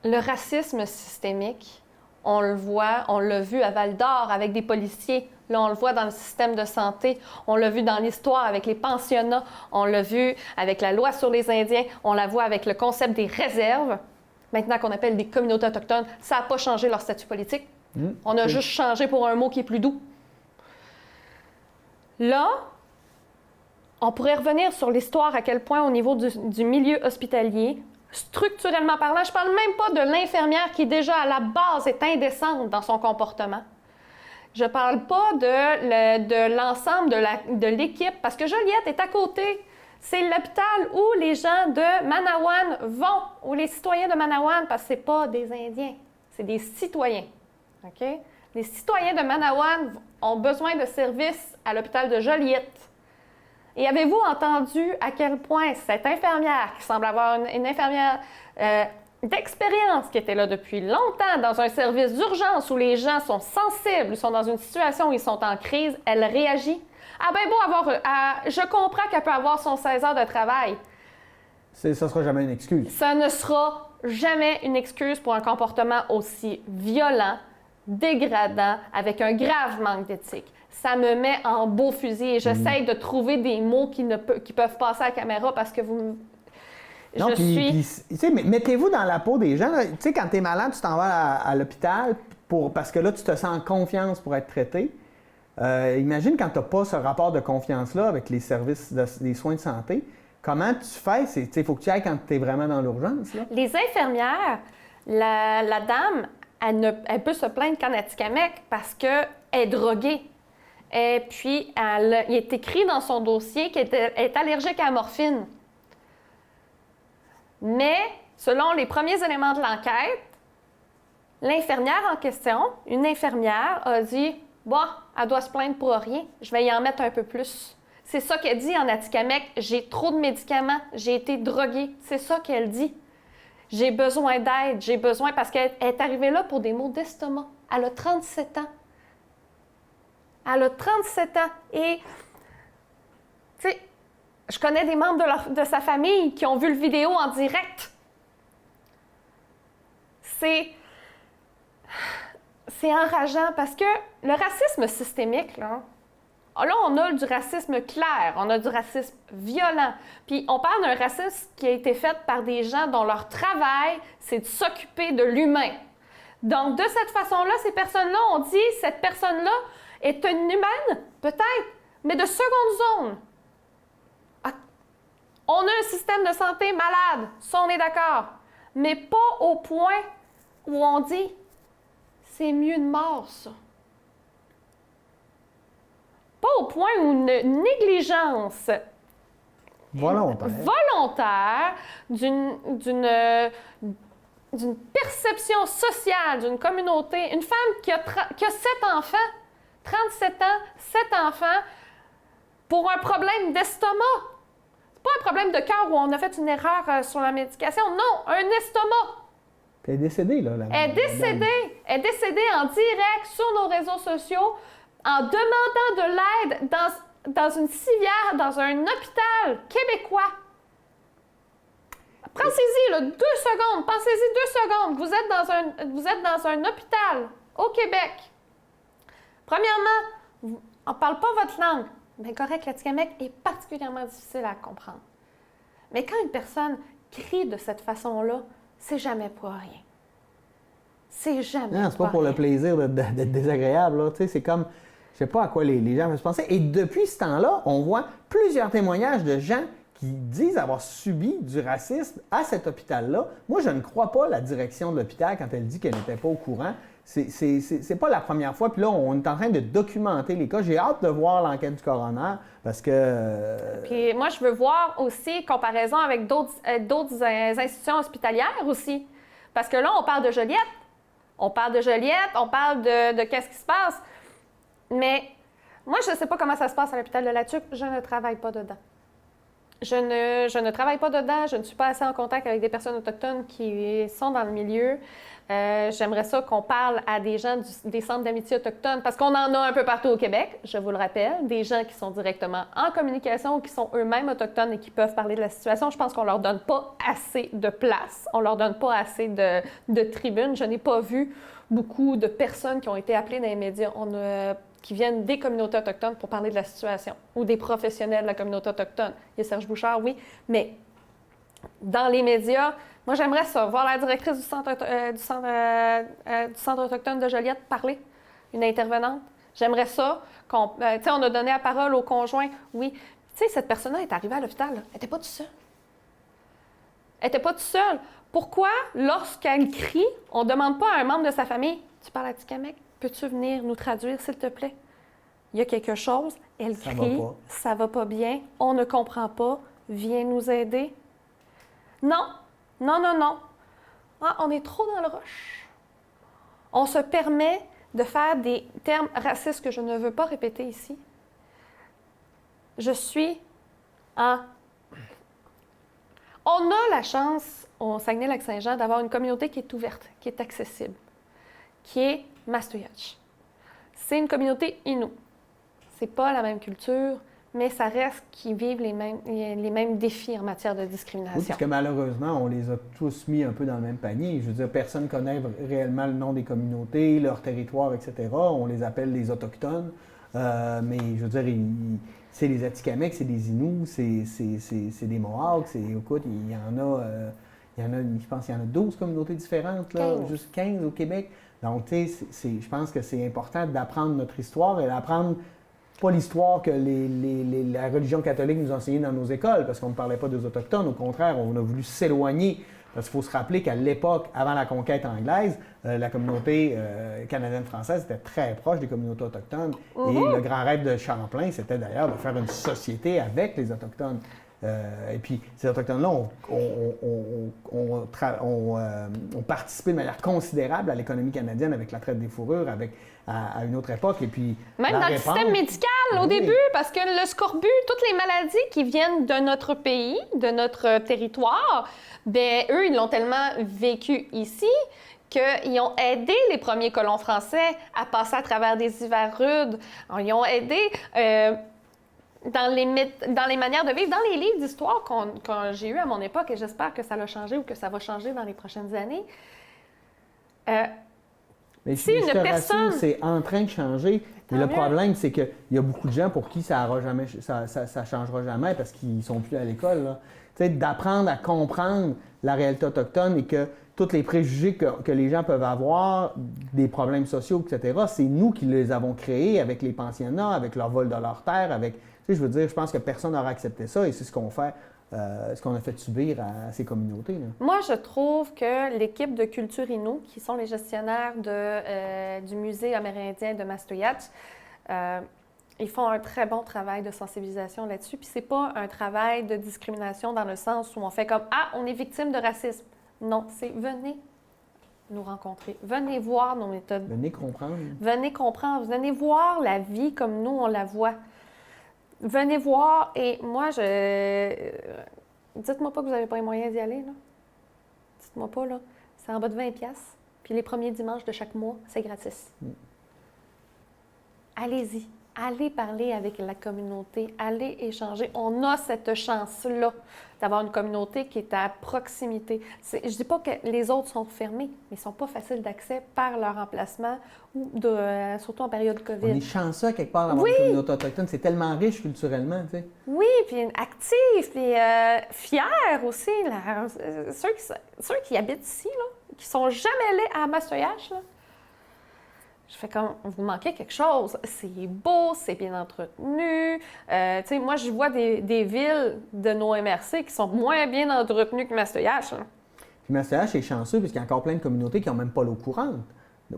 Le racisme systémique, on le voit, on l'a vu à Val-d'Or avec des policiers. Là, on le voit dans le système de santé. On l'a vu dans l'histoire avec les pensionnats. On l'a vu avec la loi sur les Indiens. On la voit avec le concept des réserves. Maintenant qu'on appelle des communautés autochtones, ça n'a pas changé leur statut politique. On a juste changé pour un mot qui est plus doux. Là, on pourrait revenir sur l'histoire à quel point au niveau du milieu hospitalier, structurellement parlant, je ne parle même pas de l'infirmière qui déjà à la base est indécente dans son comportement. Je ne parle pas de l'ensemble de l'équipe parce que Joliette est à côté. C'est l'hôpital où les gens de Manawan vont, ou les citoyens de Manawan, parce que ce n'est pas des Indiens, c'est des citoyens. Okay? Les citoyens de Manawan ont besoin de services à l'hôpital de Joliette. Et avez-vous entendu à quel point cette infirmière, qui semble avoir une infirmière d'expérience qui était là depuis longtemps dans un service d'urgence où les gens sont sensibles, sont dans une situation où ils sont en crise, elle réagit? Ah ben beau je comprends qu'elle peut avoir son 16 heures de travail. Ça ne sera jamais une excuse. Ça ne sera jamais une excuse pour un comportement aussi violent, dégradant, avec un grave manque d'éthique. Ça me met en beau fusil et j'essaie de trouver des mots qui peuvent passer à la caméra parce que vous... Non, mettez-vous dans la peau des gens. Tu sais, quand tu es malade, tu t'en vas à l'hôpital parce que là, tu te sens en confiance pour être traité. Imagine quand tu n'as pas ce rapport de confiance-là avec les services des soins de santé. Comment tu fais? Il faut que tu ailles quand tu es vraiment dans l'urgence. Là. Les infirmières, la dame, elle peut se plaindre qu'en Atikamekw parce qu'elle est droguée. Et puis, il est écrit dans son dossier qu'elle est allergique à la morphine. Mais, selon les premiers éléments de l'enquête, l'infirmière en question, une infirmière, a dit « Bon, elle doit se plaindre pour rien, je vais y en mettre un peu plus. » C'est ça qu'elle dit en Atikamekw, « J'ai trop de médicaments, j'ai été droguée. » C'est ça qu'elle dit. « J'ai besoin d'aide, j'ai besoin... » Parce qu'elle est arrivée là pour des maux d'estomac. Elle a 37 ans. Elle a 37 ans. Et, tu sais, je connais des membres de sa famille qui ont vu le vidéo en direct. C'est enrageant parce que le racisme systémique, là, on a du racisme clair, on a du racisme violent. Puis on parle d'un racisme qui a été fait par des gens dont leur travail, c'est de s'occuper de l'humain. Donc, de cette façon-là, ces personnes-là, on dit, cette personne-là est une humaine, peut-être, mais de seconde zone. On a un système de santé malade, ça on est d'accord, mais pas au point où on dit c'est mieux de mort, ça. Pas au point où une négligence volontaire d'une perception sociale d'une communauté, une femme qui a 7 enfants, 37 ans, 7 enfants, pour un problème d'estomac. Pas un problème de cœur où on a fait une erreur sur la médication. Non, un estomac. Elle est décédée, là. Elle est décédée en direct sur nos réseaux sociaux en demandant de l'aide dans une civière, dans un hôpital québécois. Pensez-y, là, 2 secondes. Pensez-y 2 secondes. Vous êtes dans un hôpital au Québec. Premièrement, on ne parle pas votre langue. Mais correct, l'Atikamekw est particulièrement difficile à comprendre. Mais quand une personne crie de cette façon-là, c'est jamais pour rien. C'est jamais. Non, c'est pas pour le plaisir d'être désagréable, là. Tu sais, c'est comme, je sais pas à quoi les gens veulent se penser. Et depuis ce temps-là, on voit plusieurs témoignages de gens qui disent avoir subi du racisme à cet hôpital-là. Moi, je ne crois pas la direction de l'hôpital quand elle dit qu'elle n'était pas au courant. C'est pas la première fois. Puis là, on est en train de documenter les cas. J'ai hâte de voir l'enquête du coroner parce que... Puis moi, je veux voir aussi comparaison avec d'autres institutions hospitalières aussi. Parce que là, on parle de Joliette. On parle de qu'est-ce qui se passe. Mais moi, je ne sais pas comment ça se passe à l'hôpital de La Tuque. Je ne travaille pas dedans. Je ne travaille pas dedans. Je ne suis pas assez en contact avec des personnes autochtones qui sont dans le milieu. J'aimerais ça qu'on parle à des gens des centres d'amitié autochtones, parce qu'on en a un peu partout au Québec, je vous le rappelle, des gens qui sont directement en communication ou qui sont eux-mêmes autochtones et qui peuvent parler de la situation. Je pense qu'on leur donne pas assez de place, on leur donne pas assez de tribunes. Je n'ai pas vu beaucoup de personnes qui ont été appelées dans les médias qui viennent des communautés autochtones pour parler de la situation, ou des professionnels de la communauté autochtone. Il y a Serge Bouchard, oui, mais dans les médias, moi, j'aimerais ça, voir la directrice du centre autochtone de Joliette parler, une intervenante. J'aimerais ça qu'on... tu sais, on a donné la parole au conjoint. Oui. Tu sais, cette personne-là est arrivée à l'hôpital, là. Elle n'était pas toute seule. Elle n'était pas toute seule. Pourquoi, lorsqu'elle crie, on ne demande pas à un membre de sa famille, « Tu parles Atikamekw? Peux-tu venir nous traduire, s'il te plaît? » Il y a quelque chose, elle crie, ça va pas bien, on ne comprend pas, viens nous aider. Non. Ah, on est trop dans le rush. On se permet de faire des termes racistes que je ne veux pas répéter ici. Je suis en... On a la chance, au Saguenay-Lac-Saint-Jean, d'avoir une communauté qui est ouverte, qui est accessible, qui est Mashtuyatsh. C'est une communauté Innu. C'est pas la même culture, mais ça reste qu'ils vivent les mêmes défis en matière de discrimination. Oui, parce que malheureusement, on les a tous mis un peu dans le même panier. Je veux dire, personne ne connaît réellement le nom des communautés, leur territoire, etc. On les appelle les Autochtones. Mais je veux dire, c'est les Atikamekw, c'est des Inuits, c'est des Mohawks. Écoute, il y en a, je pense qu'il y en a 12 communautés différentes, là, 15. Juste 15 au Québec. Donc, tu sais, je pense que c'est important d'apprendre notre histoire et d'apprendre pas l'histoire que la religion catholique nous enseignait dans nos écoles, parce qu'on ne parlait pas des Autochtones. Au contraire, on a voulu s'éloigner. Parce qu'il faut se rappeler qu'à l'époque, avant la conquête anglaise, la communauté canadienne-française était très proche des communautés autochtones. Et le grand rêve de Champlain, c'était d'ailleurs de faire une société avec les Autochtones. Et puis, ces Autochtones-là ont participé de manière considérable à l'économie canadienne avec la traite des fourrures, à une autre époque. Et puis, même dans le système médical, au début, parce que le scorbut, toutes les maladies qui viennent de notre pays, de notre territoire, bien, eux, ils l'ont tellement vécu ici qu'ils ont aidé les premiers colons français à passer à travers des hivers rudes. Ils ont aidé... dans les manières de vivre, dans les livres d'histoire que j'ai eus à mon époque, et j'espère que ça va changer ou que ça va changer dans les prochaines années. Mais si une personne... c'est en train de changer. Mais le problème, c'est qu'il y a beaucoup de gens pour qui ça ne changera jamais parce qu'ils ne sont plus à l'école. Tu sais, d'apprendre à comprendre la réalité autochtone et que tous les préjugés que les gens peuvent avoir, des problèmes sociaux, etc., c'est nous qui les avons créés avec les pensionnats, avec leur vol de leur terre, avec... Tu sais, je veux dire, je pense que personne n'aura accepté ça et c'est ce qu'on fait, ce qu'on a fait subir à ces communautés. Là. Moi, je trouve que l'équipe de Culture Innu, qui sont les gestionnaires du musée amérindien de Mashtuyatsh, ils font un très bon travail de sensibilisation là-dessus. Puis c'est pas un travail de discrimination dans le sens où on fait comme « Ah, on est victime de racisme ». Non, c'est « Venez nous rencontrer, venez voir nos méthodes. » Venez comprendre. Venez comprendre, venez voir la vie comme nous, on la voit. Venez voir, et moi, dites-moi pas que vous n'avez pas les moyens d'y aller, là. Dites-moi pas, là. c'est en bas de 20$. Puis les premiers dimanches de chaque mois, c'est gratis. Allez-y. Allez parler avec la communauté. Allez échanger. On a cette chance-là d'avoir une communauté qui est à proximité. Je ne dis pas que les autres sont fermés, mais ils ne sont pas faciles d'accès par leur emplacement, ou surtout en période COVID. On est chanceux quelque part d'avoir une communauté autochtone. C'est tellement riche culturellement, tu sais. Oui, puis actif, puis fier aussi. Là. Ceux qui habitent ici, là, qui sont jamais allés à Mastoyache, là, je fais comme, vous manquez quelque chose. C'est beau, c'est bien entretenu. Tu sais, moi, je vois des villes de nos MRC qui sont moins bien entretenues que Mastoyache. Puis Mastoyache est chanceux parce qu'il y a encore plein de communautés qui n'ont même pas l'eau courante.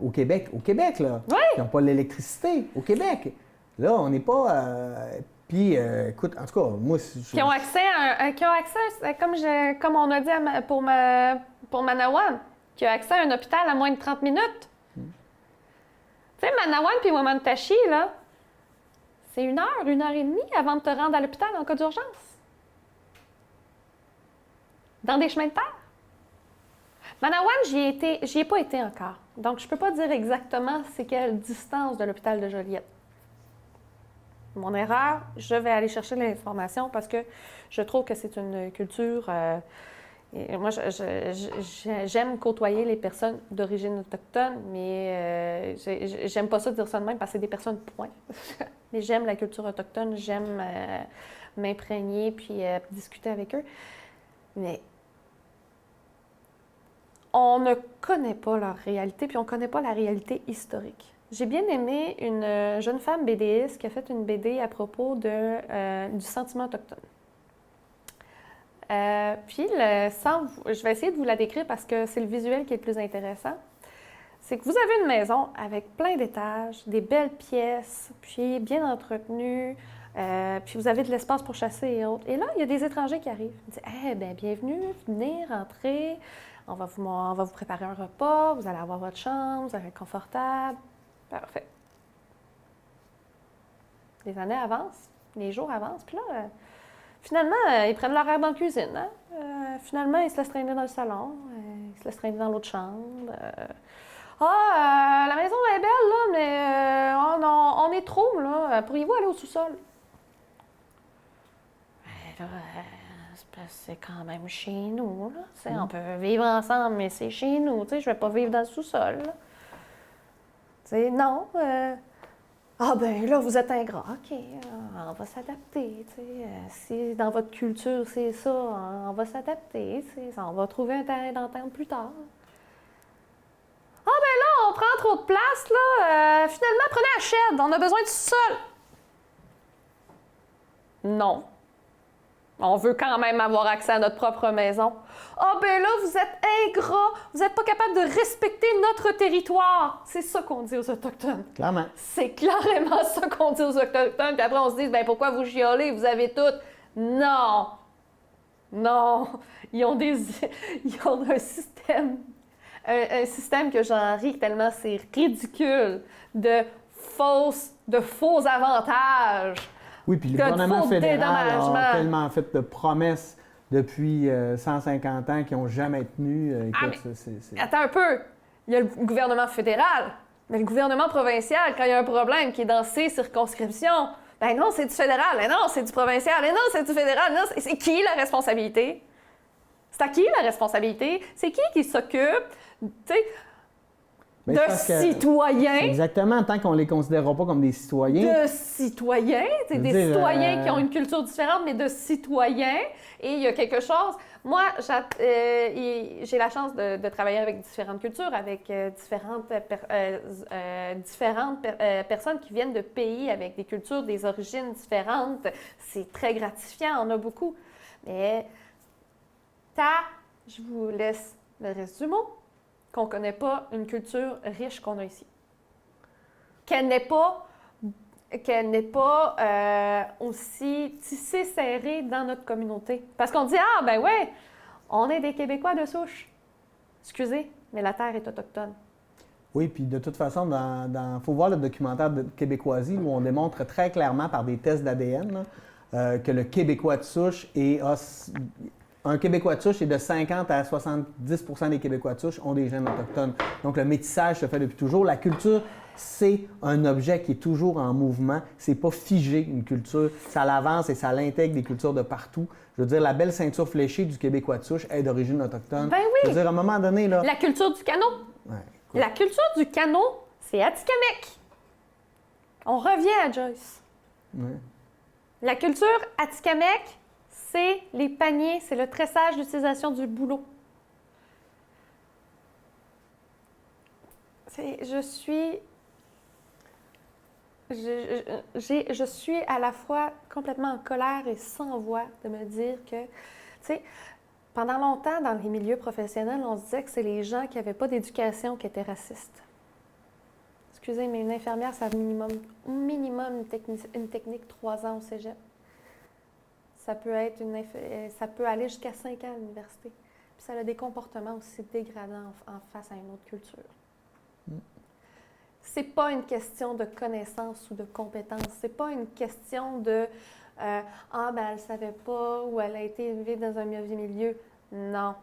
Au Québec, là. Oui. Qui n'ont pas l'électricité. Au Québec. Là, on n'est pas... Puis, écoute, en tout cas, moi... Qui ont accès comme on a dit pour Manawan, qui a accès à un hôpital à moins de 30 minutes. Tu sais, Manawan puis Wamantashi, là, c'est 1 heure, 1h30 avant de te rendre à l'hôpital en cas d'urgence. Dans des chemins de terre. Manawan, j'y ai pas été encore. Donc, je peux pas dire exactement c'est quelle distance de l'hôpital de Joliette. Mon erreur, je vais aller chercher l'information parce que je trouve que c'est une culture... Et moi, j'aime côtoyer les personnes d'origine autochtone, mais j'aime pas ça dire ça de même parce que c'est des personnes, point. Mais j'aime la culture autochtone, j'aime m'imprégner puis discuter avec eux. Mais on ne connaît pas leur réalité, puis on ne connaît pas la réalité historique. J'ai bien aimé une jeune femme BDiste qui a fait une BD à propos du sentiment autochtone. Je vais essayer de vous la décrire parce que c'est le visuel qui est le plus intéressant. C'est que vous avez une maison avec plein d'étages, des belles pièces, puis bien entretenues, puis vous avez de l'espace pour chasser et autres. Et là, il y a des étrangers qui arrivent. Ils disent « Eh bien, bienvenue, venez, rentrez, on va vous préparer un repas, vous allez avoir votre chambre, vous allez être confortable. » Parfait. Les années avancent, les jours avancent, puis là... Finalement, ils prennent leur air dans la cuisine. Hein? Finalement, ils se laissent traîner dans le salon, ils se laissent traîner dans l'autre chambre. La maison est belle, là, mais on est trop, là. Pourriez-vous aller au sous-sol? C'est quand même chez nous, là. On peut vivre ensemble, mais c'est chez nous. Je ne vais pas vivre dans le sous-sol. Non. Ah ben là, vous êtes ingrat. OK, on va s'adapter. Si dans votre culture, c'est ça, on va s'adapter. On va trouver un terrain d'entente plus tard. Ah ben là, on prend trop de place, là. Finalement, prenez la shed, on a besoin de sol. Non. On veut quand même avoir accès à notre propre maison. Ah ben là, vous êtes ingrat, vous n'êtes pas capable de respecter notre territoire. C'est ça qu'on dit aux Autochtones. Clairement. C'est clairement ça qu'on dit aux Autochtones. Puis après, on se dit, ben pourquoi vous chiolez, vous avez tout. Non. Non. Ils ont un système. Un système que j'en ris tellement c'est ridicule de faux avantages. Oui, puis le gouvernement fédéral a tellement fait de promesses depuis 150 ans qui n'ont jamais tenu. Attends un peu. Il y a le gouvernement fédéral, mais le gouvernement provincial, quand il y a un problème qui est dans ses circonscriptions, ben non, c'est du fédéral, ben non, c'est du provincial, ben non, c'est du fédéral. Non, c'est qui la responsabilité? C'est à qui la responsabilité? C'est qui s'occupe, tu sais, de citoyens. Exactement, tant qu'on ne les considérera pas comme des citoyens. De citoyens, des citoyens qui ont une culture différente, mais de citoyens. Et il y a quelque chose... Moi, j'ai la chance de travailler avec différentes cultures, avec différentes personnes qui viennent de pays avec des cultures, des origines différentes. C'est très gratifiant, on a beaucoup. Mais je vous laisse le reste du mot. Qu'on ne connaît pas une culture riche qu'on a ici. Qu'elle n'est pas aussi tissée, serrée dans notre communauté. Parce qu'on dit, ah ben ouais, on est des Québécois de souche. Excusez, mais la terre est autochtone. Oui, puis de toute façon, faut voir le documentaire de Québécoisie où on démontre très clairement par des tests d'ADN que le Québécois de souche un Québécois de souche et de 50 à 70 % des Québécois de souche ont des gènes autochtones. Donc, le métissage se fait depuis toujours. La culture, c'est un objet qui est toujours en mouvement. C'est pas figé, une culture. Ça l'avance et ça l'intègre des cultures de partout. Je veux dire, la belle ceinture fléchée du Québécois de souche est d'origine autochtone. Ben oui! Je veux dire, à un moment donné, là... La culture du canot. Ouais, La culture du canot, c'est Atikamekw. On revient à Joyce. ouais. La culture Atikamekw, c'est les paniers, c'est le tressage, l'utilisation du bouleau. Je suis à la fois complètement en colère et sans voix de me dire que, tu sais, pendant longtemps, dans les milieux professionnels, on se disait que c'est les gens qui n'avaient pas d'éducation qui étaient racistes. Excusez, mais une infirmière, ça a minimum une technique 3 ans au cégep. Ça peut être ça peut aller jusqu'à 5 ans à l'université. Puis ça a des comportements aussi dégradants en face à une autre culture. C'est pas une question de connaissance ou de compétence. C'est pas une question de elle savait pas ou elle a été élevée dans un mauvais milieu. Non.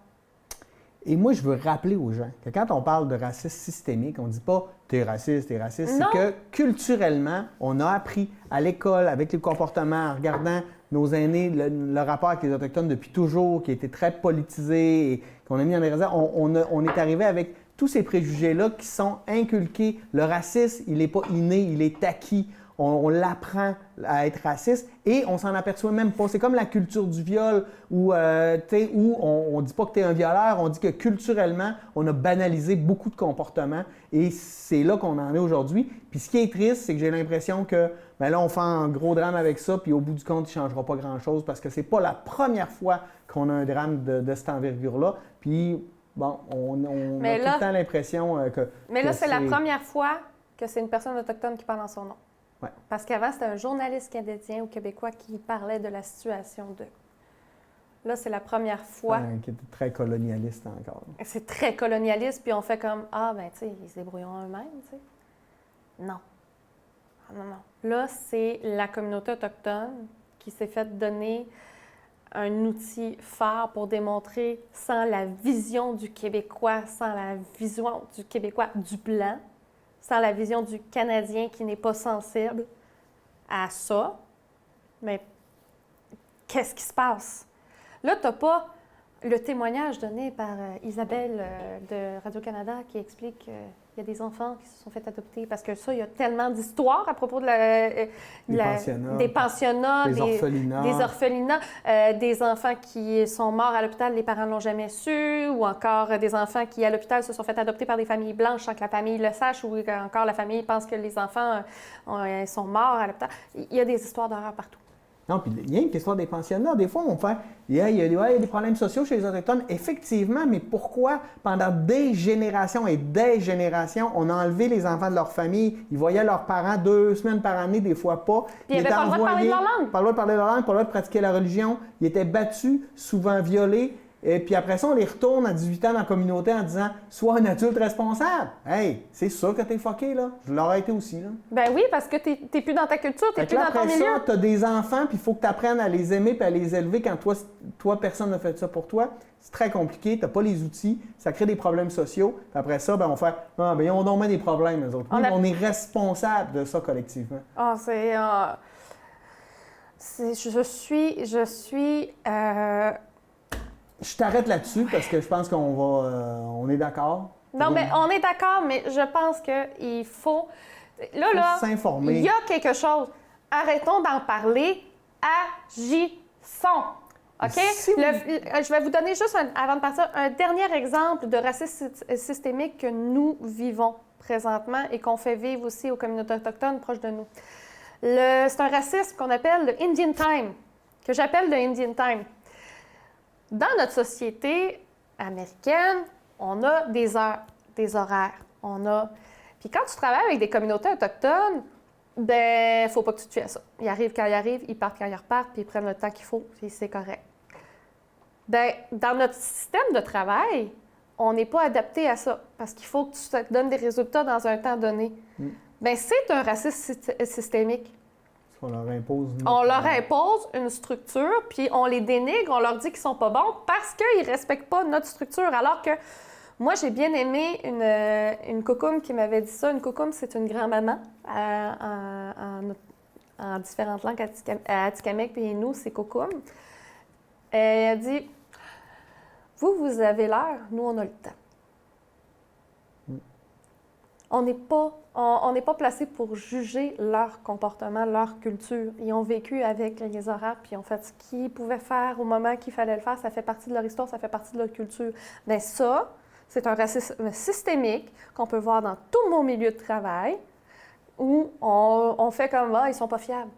Et moi, je veux rappeler aux gens que quand on parle de racisme systémique, on ne dit pas « t'es raciste ». Non. C'est que culturellement, on a appris à l'école, avec les comportements, en regardant nos aînés, le rapport avec les Autochtones depuis toujours, qui a été très politisé et qu'on a mis en raison, on est arrivé avec tous ces préjugés-là qui sont inculqués. Le racisme, il n'est pas inné, il est acquis. On l'apprend à être raciste et on s'en aperçoit même pas. C'est comme la culture du viol où on ne dit pas que tu es un violeur, on dit que culturellement, on a banalisé beaucoup de comportements et c'est là qu'on en est aujourd'hui. Puis ce qui est triste, c'est que j'ai l'impression que là, on fait un gros drame avec ça puis au bout du compte, il ne changera pas grand-chose parce que c'est pas la première fois qu'on a un drame de cette envergure-là. Puis, bon, on a tout le temps l'impression que... Mais là, c'est la première fois que c'est une personne autochtone qui parle en son nom. Ouais. Parce qu'avant, c'était un journaliste canadien ou québécois qui parlait de la situation de. Là, c'est la première fois. Qui était très colonialiste encore. C'est très colonialiste, puis on fait comme tu sais, ils se débrouilleront eux-mêmes, tu sais. Non. Non. Là, c'est la communauté autochtone qui s'est fait donner un outil phare pour démontrer, sans la vision du Québécois, sans la vision du Québécois du blanc, sans la vision du Canadien qui n'est pas sensible à ça. Mais qu'est-ce qui se passe? Là, tu n'as pas le témoignage donné par Isabelle de Radio-Canada qui explique qu'il y a des enfants qui se sont fait adopter. Parce que ça, il y a tellement d'histoires à propos de des pensionnats, des orphelinats, des enfants qui sont morts à l'hôpital, les parents ne l'ont jamais su, ou encore des enfants qui, à l'hôpital, se sont fait adopter par des familles blanches sans que la famille le sache, ou encore la famille pense que les enfants sont morts à l'hôpital. Il y a des histoires d'horreur partout. Non, puis il y a une histoire des pensionnats. Des fois, on fait il y a des problèmes sociaux chez les Autochtones. Effectivement, mais pourquoi, pendant des générations et des générations, on a enlevé les enfants de leur famille? Ils voyaient leurs parents 2 semaines par année, des fois pas. Puis ils n'avaient pas le droit de parler de leur langue. Pas le droit de parler de leur langue, pas le droit de pratiquer la religion. Ils étaient battus, souvent violés. Et puis après ça, on les retourne à 18 ans dans la communauté en disant « Sois un adulte responsable. » Hey, c'est sûr que t'es fucké, là. Je l'aurais été aussi, là. Ben oui, parce que t'es plus dans ta culture, t'es plus dans ton milieu. Après ça, t'as des enfants, puis il faut que tu apprennes à les aimer puis à les élever quand toi personne n'a fait ça pour toi. C'est très compliqué, t'as pas les outils, ça crée des problèmes sociaux. Puis après ça, on fait « Ah, ben ils ont donc des problèmes, eux autres. » On est responsable de ça collectivement. Je t'arrête là-dessus parce que je pense on est d'accord. Non, mais on est d'accord, mais je pense qu'il faut... Là, s'informer. Il y a quelque chose. Arrêtons d'en parler. Agissons. OK? Je vais vous donner juste, avant de partir, un dernier exemple de racisme systémique que nous vivons présentement et qu'on fait vivre aussi aux communautés autochtones proches de nous. C'est un racisme qu'on appelle le Indian Time, que j'appelle le Indian Time. Dans notre société américaine, on a des heures, des horaires. Puis quand tu travailles avec des communautés autochtones, ben, faut pas que tu te fies à ça. Ils arrivent quand ils arrivent, ils partent quand ils repartent, puis ils prennent le temps qu'il faut, puis c'est correct. Ben, dans notre système de travail, on n'est pas adapté à ça, parce qu'il faut que tu te donnes des résultats dans un temps donné. Ben, c'est un racisme systémique. On leur impose... On leur impose une structure, puis on les dénigre, on leur dit qu'ils sont pas bons parce qu'ils respectent pas notre structure. Alors que moi, j'ai bien aimé une coucoum qui m'avait dit ça. Une coucoum, c'est une grand-maman en différentes langues à Atikamekw, puis nous, c'est coucoum. Elle a dit, vous avez l'heure, nous, on a le temps. On n'est pas placé pour juger leur comportement, leur culture. Ils ont vécu avec les Arabes, puis ils ont fait ce qu'ils pouvaient faire au moment qu'il fallait le faire. Ça fait partie de leur histoire, ça fait partie de leur culture. Bien ça, c'est un racisme systémique qu'on peut voir dans tous nos milieux de travail, où on fait comme « Ah, ils sont pas fiables ».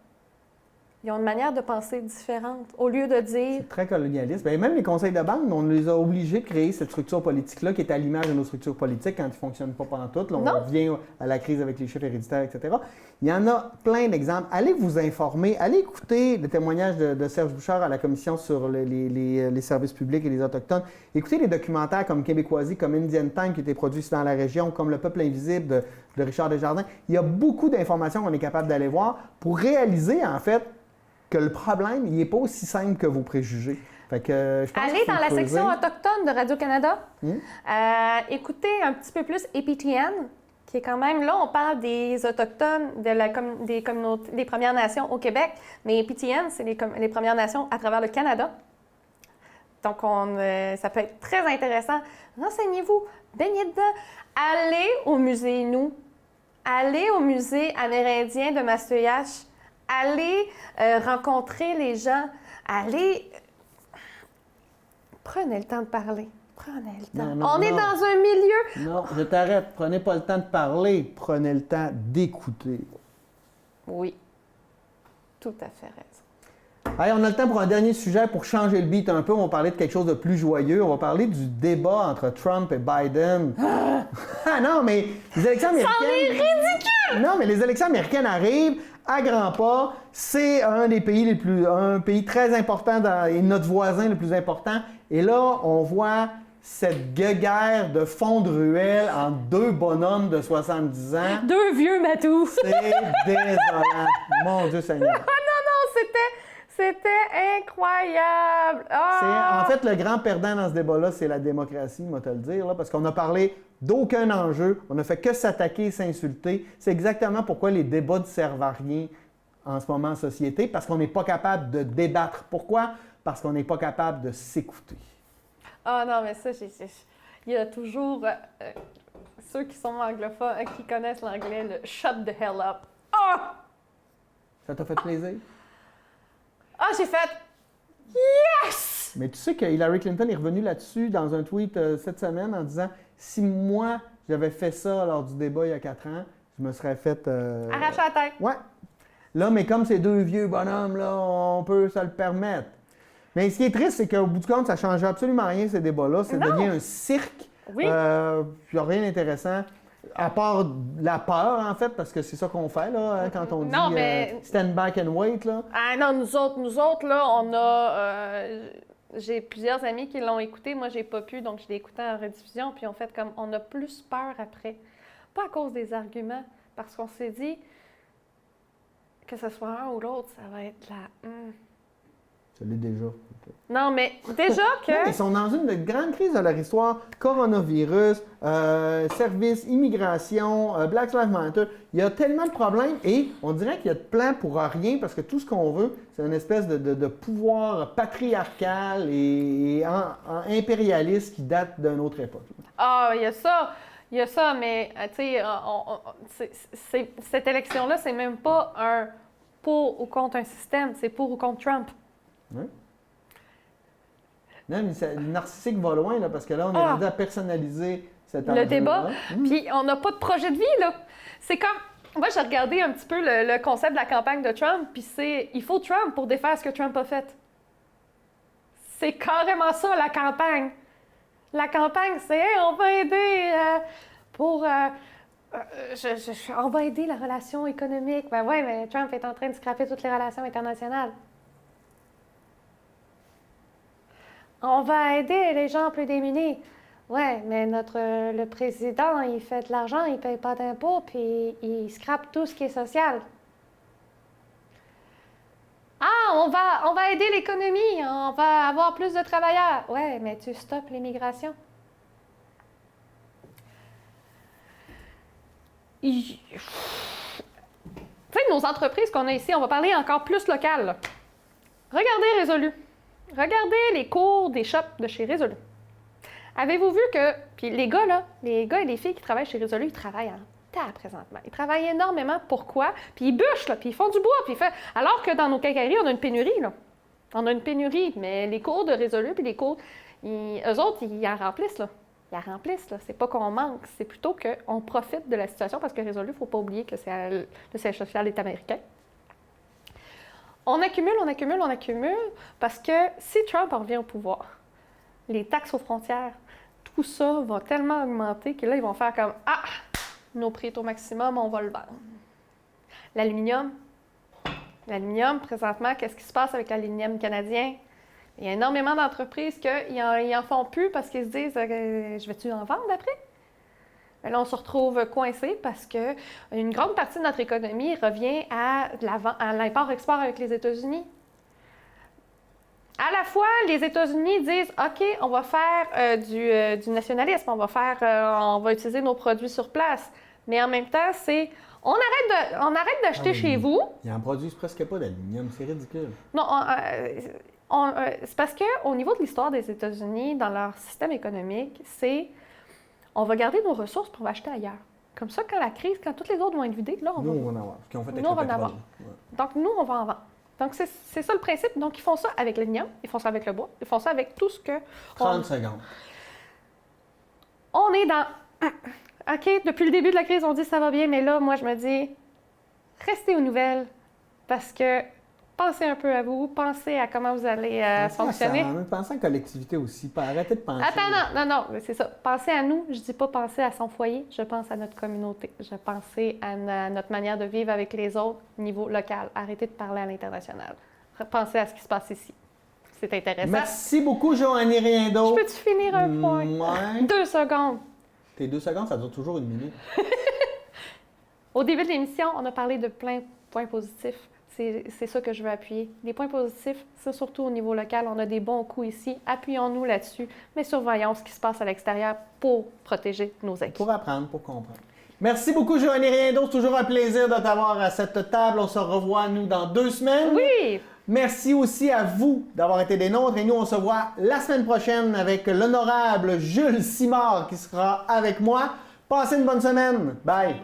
Ils ont une manière de penser différente. Au lieu de dire... C'est très colonialiste. Bien, même les conseils de bande, on les a obligés de créer cette structure politique-là qui est à l'image de nos structures politiques quand ils ne fonctionnent pas pantoute. Là, on revient à la crise avec les chefs héréditaires, etc. Il y en a plein d'exemples. Allez vous informer. Allez écouter le témoignage de Serge Bouchard à la Commission sur les services publics et les Autochtones. Écoutez les documentaires comme Québécoisie, comme Indian Time qui étaient produits dans la région, comme Le Peuple invisible de Richard Desjardins. Il y a beaucoup d'informations qu'on est capable d'aller voir pour réaliser, en fait, que le problème, il n'est pas aussi simple que vos préjugés. Fait que, je pense allez dans la section autochtone de Radio-Canada. Écoutez un petit peu plus EPTN, qui est quand même, là, on parle des Autochtones, des communautés, des Premières Nations au Québec, mais EPTN, c'est les Premières Nations à travers le Canada. Donc, ça peut être très intéressant. Renseignez-vous, baignez dedans. Allez au musée Innu. Allez au musée amérindien de Mastoyache. Allez rencontrer les gens. Allez... Prenez le temps de parler. Prenez le temps. On est dans un milieu... Non, je t'arrête. Prenez pas le temps de parler. Prenez le temps d'écouter. Oui. Tout à fait raison. Allez, on a le temps pour un dernier sujet pour changer le beat un peu. On va parler de quelque chose de plus joyeux. On va parler du débat entre Trump et Biden. Ah non, mais les élections américaines... Ça en est ridicule! Non, mais les élections américaines arrivent à grands pas. C'est un pays très important et notre voisin le plus important. Et là, on voit cette guerre de fond de ruelle entre deux bonhommes de 70 ans. Deux vieux matous. C'est désolant. Mon Dieu Seigneur. Ah non, c'était incroyable. En fait, le grand perdant dans ce débat-là, c'est la démocratie, moi te le dire, là, parce qu'on a parlé d'aucun enjeu, on n'a fait que s'attaquer et s'insulter. C'est exactement pourquoi les débats ne servent à rien en ce moment en société, parce qu'on n'est pas capable de débattre. Pourquoi? Parce qu'on n'est pas capable de s'écouter. Ah non, mais ça, il y a toujours ceux qui sont anglophones, qui connaissent l'anglais, le « shut the hell up ». Ah! Ça t'a fait plaisir? Ah, j'ai fait « yes ». Mais tu sais que Hillary Clinton est revenue là-dessus dans un tweet cette semaine en disant « Si moi, j'avais fait ça lors du débat il y a 4 ans, je me serais fait... arracher la tête. Ouais. Là, mais comme ces deux vieux bonhommes, là, on peut se le permettre. Mais ce qui est triste, c'est qu'au bout du compte, ça ne change absolument rien, ces débats-là. Ça devient un cirque. Oui. Il n'y a rien d'intéressant. À part la peur, en fait, parce que c'est ça qu'on fait, là, hein, quand on dit stand back and wait, là. Ah non, nous autres, là, on a... j'ai plusieurs amis qui l'ont écouté. Moi, j'ai pas pu, donc je l'ai écouté en rediffusion. Puis on fait comme... On a plus peur après. Pas à cause des arguments, parce qu'on s'est dit que ce soit un ou l'autre, ça va être la... Ça l'est déjà. Non, mais déjà que... Non, ils sont dans une grande crise de leur histoire. Coronavirus, services, immigration, Black Lives Matter. Il y a tellement de problèmes et on dirait qu'il y a de plans pour rien parce que tout ce qu'on veut, c'est une espèce de pouvoir patriarcal et impérialiste qui date d'une autre époque. Ah, il y a ça. Il y a ça, mais tu sais, cette élection-là, c'est même pas un pour ou contre un système, c'est pour ou contre Trump. Oui. Non, mais le narcissique va loin, là, parce que là, on est rendu à personnaliser cet enjeu-là. Le débat. Puis on n'a pas de projet de vie, là. C'est comme... Moi, j'ai regardé un petit peu le concept de la campagne de Trump, puis c'est... Il faut Trump pour défaire ce que Trump a fait. C'est carrément ça, la campagne. La campagne, c'est hey, on va aider on va aider la relation économique. Ben ouais, mais Trump est en train de scraper toutes les relations internationales. On va aider les gens plus démunis. Ouais, mais le président, il fait de l'argent, il paye pas d'impôts, puis il scrape tout ce qui est social. on va aider l'économie, on va avoir plus de travailleurs. Ouais, mais tu stoppes l'immigration. Tu sais, nos entreprises qu'on a ici, on va parler encore plus local, là. Regardez Résolu. Regardez les cours des shops de chez Résolu. Avez-vous vu que... Puis les gars, là, les gars et les filles qui travaillent chez Résolu, ils travaillent en tas présentement. Ils travaillent énormément. Pourquoi? Puis ils bûchent, là, puis ils font du bois, puis ils font... Alors que dans nos quincailleries, on a une pénurie, là. On a une pénurie, mais les cours de Résolu, puis les cours... Eux autres, ils en remplissent, là. Ils en remplissent, là. C'est pas qu'on manque, c'est plutôt qu'on profite de la situation, parce que Résolu, il ne faut pas oublier que le siège social est américain. On accumule, parce que si Trump revient au pouvoir, les taxes aux frontières, tout ça va tellement augmenter que là, ils vont faire comme « Ah! Nos prix est au maximum, on va le vendre. » L'aluminium, présentement, qu'est-ce qui se passe avec l'aluminium canadien? Il y a énormément d'entreprises qui en font plus parce qu'ils se disent « Je vais-tu en vendre après? » Mais là, on se retrouve coincé parce qu'une grande partie de notre économie revient à l'import-export avec les États-Unis. À la fois, les États-Unis disent « OK, on va faire du nationalisme, on va utiliser nos produits sur place. » Mais en même temps, c'est « On arrête d'acheter chez vous. » Ils n'en produisent presque pas d'aluminium, c'est ridicule. Non, c'est parce qu'au niveau de l'histoire des États-Unis, dans leur système économique, c'est on va garder nos ressources pour acheter ailleurs. Comme ça, quand toutes les autres vont être vidées, là, on va en avoir. Ce qu'ils ont fait avec nous, on le va en avoir. pétrole. Ouais. Donc, nous, on va en vendre. Donc, c'est ça le principe. Donc, ils font ça avec l'aluminium, ils font ça avec le bois, ils font ça avec tout ce que... 30 secondes. On est dans... OK, depuis le début de la crise, on dit ça va bien, mais là, moi, je me dis, restez aux nouvelles parce que pensez un peu à vous, pensez à comment vous allez fonctionner. Pensez à la collectivité aussi, arrêtez de penser. Attends, non, c'est ça. Pensez à nous, je dis pas penser à son foyer, je pense à notre communauté. Je pense à notre manière de vivre avec les autres au niveau local. Arrêtez de parler à l'international. Pensez à ce qui se passe ici. C'est intéressant. Merci beaucoup, Joanie Riendo. Je peux-tu finir un point? Ouais. 2 secondes. Tes 2 secondes, ça dure toujours 1 minute. Au début de l'émission, on a parlé de plein de points positifs. C'est ça que je veux appuyer. Les points positifs, c'est surtout au niveau local. On a des bons coups ici. Appuyons-nous là-dessus, mais surveillons ce qui se passe à l'extérieur pour protéger nos acquis. Pour apprendre, pour comprendre. Merci beaucoup, Joanie Riendo. C'est toujours un plaisir de t'avoir à cette table. On se revoit, nous, dans 2 semaines. Oui! Merci aussi à vous d'avoir été des nôtres. Et nous, on se voit la semaine prochaine avec l'honorable Jules Simard qui sera avec moi. Passez une bonne semaine. Bye!